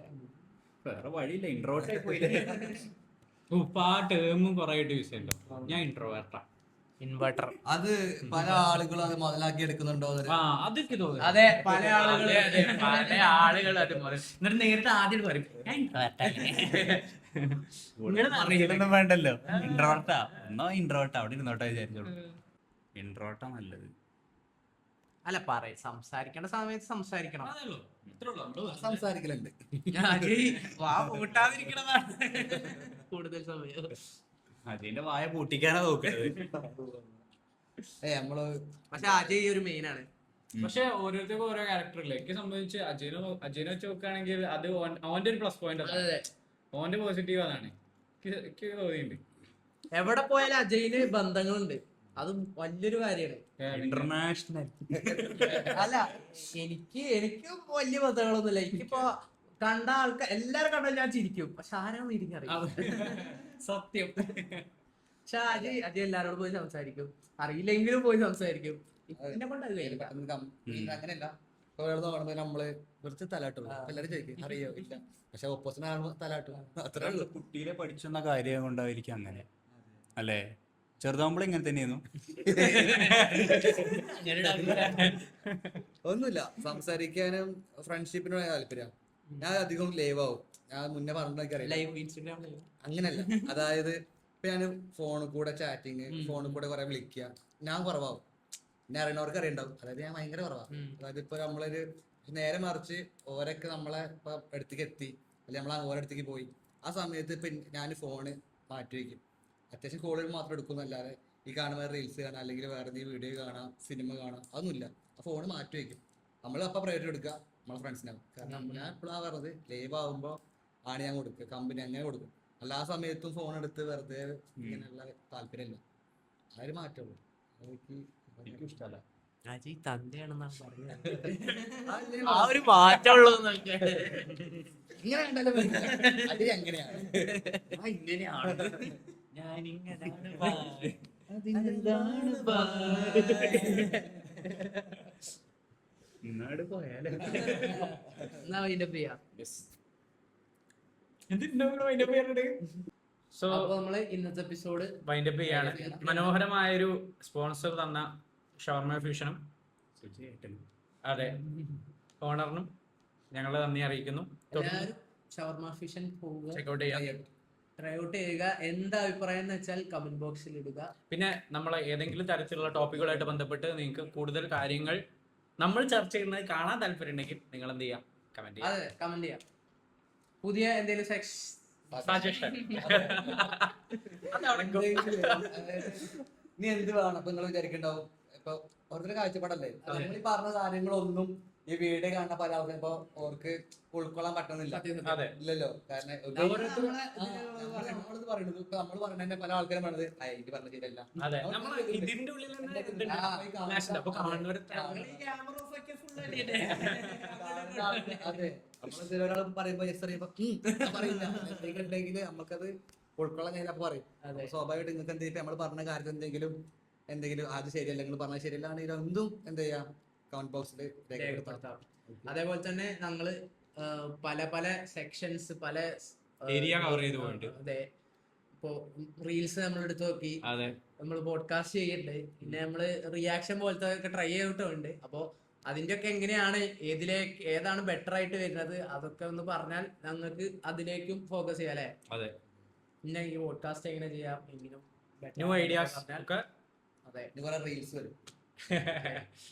വഴിയില്ല. ഇൻട്രോവേർട്ടായി പോയില്ലേ? ഞാൻ ഇൻട്രോവേർട്ടാ. ഇൻവെർട്ടർ അത് പല ആളുകളും അത് മുതലാക്കി എടുക്കുന്നുണ്ടോ? അതൊക്കെ തോന്നുന്നു. അതെ, പല ആളുകൾ എന്നിട്ട് നേരിട്ട് ആദ്യം പറയും വേണ്ടല്ലോ, ഇൻട്രോവേർട്ടാ എന്നോ ഇൻട്രോവേർട്ടാ അവിടെ ഇരുന്നോട്ടെ വിചാരിച്ചോളൂ. ഇൻട്രോവേർട്ടാ നല്ലത്. അല്ല, സംസാരിക്കേണ്ട സമയത്ത് സംസാരിക്കണം. സംസാരിക്കലുണ്ട്, കൂടുതൽ സമയം അതിന്റെ വായ പൂട്ടിക്കാനാ നോക്കുന്നത്. പക്ഷെ അജയ് ഒരു മെയിൻ ആണ്. പക്ഷെ ഓരോരുത്തർക്കും ഓരോ ക്യാരക്ടർ ഇല്ല. എനിക്ക് സംബന്ധിച്ച് അജയനെ വെച്ച് നോക്കുകയാണെങ്കിൽ അത് അവന്റെ ഒരു പ്ലസ് പോയിന്റ് ആണ്, ഓന്റെ പോസിറ്റീവ് അതാണ് എനിക്ക് തോന്നിയിട്ടുണ്ട്. എവിടെ പോയാലും അജയിന് ബന്ധങ്ങളുണ്ട്, അത് വലിയൊരു കാര്യമാണ്. ഇന്റർനാഷണൽ അല്ല, എനിക്ക് വലിയ ബന്ധങ്ങളൊന്നുമില്ല. എനിക്കിപ്പോ കണ്ട ആൾക്കാർ എല്ലാരും കണ്ടാൽ ഞാൻ ചിരിക്കും, പക്ഷെ ആരാണെന്ന് എനിക്കറിയാം, സത്യം. പക്ഷെ അജയ് എല്ലാരോടും പോയി സംസാരിക്കും, അറിയില്ലെങ്കിലും പോയി സംസാരിക്കും. എന്നെ കൊണ്ട് അത് കഴിയില്ല. അങ്ങനെയല്ല. ഇപ്പൊ ഒരാൾ നോക്കണത് നമ്മള് കുറച്ച് തലാട്ടുള്ളൂ. എല്ലാരും ചോദിക്കും അറിയോ ഇല്ല, പക്ഷെ ഓപ്പോസിറ്റ് ആകുമ്പോ തലാട്ടും, അത്രേ ഉള്ളൂ. കുട്ടിയിലെ പഠിച്ചെന്ന കാര്യം കൊണ്ടായിരിക്കും അങ്ങനെ അല്ലേ? ചെറുതാകുമ്പോൾ ഇങ്ങനെ തന്നെയായിരുന്നു. ഒന്നുമില്ല, സംസാരിക്കാനും ഫ്രണ്ട്ഷിപ്പിനോട് താല്പര്യം. ഞാൻ അധികം ലൈവ് ആവും. ഞാൻ മുന്നേ പറഞ്ഞറിയാം, അങ്ങനല്ല. അതായത് ഇപ്പൊ ഞാൻ ഫോണിൽ കൂടെ ചാറ്റിങ്, ഫോണിൽ കൂടെ കുറെ വിളിക്കുക, ഞാൻ കുറവാവും. എന്നെ അറിയണവർക്ക് അറിയണ്ടാവും. അതായത് ഞാൻ ഭയങ്കര കുറവാണ്. അതായത് ഇപ്പൊ നമ്മളൊരു നേരെ മറിച്ച് ഓരൊക്കെ നമ്മളെ ഇപ്പൊ അടുത്തേക്ക് എത്തി, അല്ലെങ്കിൽ നമ്മൾ ഓരോടത്തേക്ക് പോയി, ആ സമയത്ത് ഇപ്പൊ ഞാൻ ഫോണ് മാറ്റി വയ്ക്കും. അത്യാവശ്യം കോളുകൾ മാത്രം എടുക്കുന്നല്ലാതെ ഈ കാണുന്ന റീൽസ് കാണാം, അല്ലെങ്കിൽ വേറെ എന്തെങ്കിലും വീഡിയോ കാണാം, സിനിമ കാണാം, അതൊന്നുമില്ല. ആ ഫോണ് മാറ്റി വയ്ക്കും. നമ്മൾ അപ്പം പ്രയോറിറ്റി എടുക്കുക നമ്മളെ ഫ്രണ്ട്സിനാവും. കാരണം ഞാൻ എപ്പോഴാണ് പറഞ്ഞത്, ലൈവ് ആകുമ്പോൾ ആണ് ഞാൻ കൊടുക്കുക, കമ്പനി അങ്ങനെ കൊടുക്കും. എല്ലാ സമയത്തും ഫോൺ എടുത്ത് വെറുതെ ഇങ്ങനെയുള്ള താല്പര്യമില്ല. ആ ഒരു മാറ്റമുള്ളൂ. എനിക്കും ഇഷ്ടമല്ല. തന്തയാണെന്നാണ് പറഞ്ഞത്. ആ ഒരു മാറ്റമുള്ളൂ. ഇങ്ങനെ കണ്ടാലും അത് എങ്ങനെയാണ് ഇങ്ങനെയാണ് ഇങ്ങോട്ട് പോയാലോ? എന്നാ അതിന്റെ ചെയ്യാം. സോ അപ്പൊ നമ്മള് ഇന്നത്തെ എപ്പിസോഡ് വൈൻഡപ്പ് ചെയ്യാണ്. മനോഹരമായൊരു സ്പോൺസർ തന്ന ഷവർമ ഫ്യൂഷനും അതെ ഓണറിനും ഞങ്ങൾ നന്ദി അറിയിക്കുന്നു. എല്ലാവരും ഷവർമ ഫ്യൂഷൻ പോവുക, ചെക്കൗട്ട് ചെയ്യാം. ട്രൈ ഔട്ട് ചെയ്യുക. എന്താ അഭിപ്രായം എന്ന് വെച്ചാൽ കമന്റ് ബോക്സിൽ ഇടുക. പിന്നെ നമ്മളെ ഏതെങ്കിലും തരത്തിലുള്ള ടോപ്പിക്കുകളായിട്ട് ബന്ധപ്പെട്ട് നിങ്ങൾക്ക് കൂടുതൽ കാര്യങ്ങൾ നമ്മൾ ചർച്ച ചെയ്യുന്നത് കാണാൻ താല്പര്യം ഉണ്ടെങ്കിൽ നിങ്ങൾ എന്ത് ചെയ്യാം, കമന്റ് ചെയ്യാം. അതെ, കമന്റ് ചെയ്യാം. പുതിയ എന്തെങ്കിലും സജഷൻ നീ എന്ത് വേണം അപ്പൊ നിങ്ങൾ വിചാരിക്കണ്ടാവും. ഇപ്പൊ ഓരോരുത്തരുടെ കാഴ്ചപ്പാടല്ലേ. നമ്മൾ ഈ പറഞ്ഞ കാര്യങ്ങളൊന്നും ഈ വീഡിയോ കാണുന്ന പല ആൾക്കാരും ഇപ്പൊ അവർക്ക് ഉൾക്കൊള്ളാൻ പറ്റുന്നില്ല. അതെ. ഇല്ലല്ലോ. കാരണം നമ്മളിത് പറയുന്നത് ഇപ്പൊ നമ്മൾ പറഞ്ഞ പല ആൾക്കാരും പറഞ്ഞത് ഇത് പറഞ്ഞ ശരിയല്ല. അതെ, നമ്മൾ ഇതിന്റെ ഉള്ളിൽ തന്നെ അപ്പൊ കാണുന്നവർ അതെ, നമ്മൾ ഒരാൾ പറയുമ്പോ പറയില്ല ഉണ്ടെങ്കിൽ നമുക്കത് ഉൾക്കൊള്ളാൻ കഴിഞ്ഞാൽ പറയും. സ്വാഭാവികമായിട്ട് നിങ്ങൾക്ക് എന്തെങ്കിലും നമ്മൾ പറഞ്ഞ കാര്യത്തിൽ എന്തെങ്കിലും അത് ശരിയല്ല, നിങ്ങൾ പറഞ്ഞ ശരിയല്ല ആണെങ്കിൽ എന്തും എന്ത് ചെയ്യാം, കമന്റ് ബോക്സിൽ രേഖപ്പെടുത്താം. അതേപോലെ തന്നെ ഞങ്ങള് പല പല സെക്ഷൻസ്, പല ഏരിയ കവർ ചെയ്ത് പോയിട്ട്. അതെ, ഇപ്പൊ റീൽസ് നമ്മൾ എടുത്ത് നോക്കി, നമ്മൾ പോഡ്കാസ്റ്റ് ചെയ്യുന്നുണ്ട്, പിന്നെ നമ്മള് റിയാക്ഷൻ പോലത്തെ ഒക്കെ ട്രൈ ചെയ്തിട്ടുണ്ട്. അപ്പൊ അതിന്റെ ഒക്കെ എങ്ങനെയാണ്, ഏതാണ് ബെറ്റർ ആയിട്ട് വരുന്നത്, അതൊക്കെ ഒന്ന് പറഞ്ഞാൽ ഞങ്ങൾക്ക് അതിലേക്കും ഫോക്കസ് ചെയ്യാം അല്ലെ. അതെ, പിന്നെ ഈ പോഡ്കാസ്റ്റ് എങ്ങനെ ചെയ്യാം, എങ്കിലും ന്യൂ ഐഡിയാസ് ഒക്കെ. അതെ, കുറെ റീൽസ് വരും.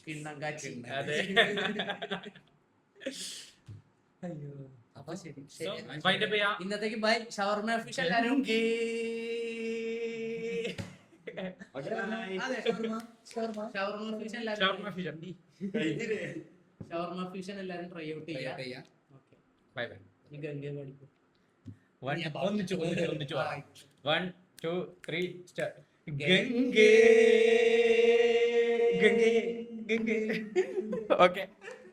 കിണ്ണം കാച്ചി. അതെ. അപ്പൊ ശരി, ഇന്നത്തേക്ക് ബൈ. ഷവർമ ഫിഷ് എല്ലാരും ഷവർമ ഫിഷൻ എല്ലാരും ട്രൈ ഔട്ട് ചെയ്യാം. Bye bye. ഗംഗ പഠിക്കും. 1 2 3 സ്റ്റാർട്ട്. ഗംഗേ. ഓക്കെ.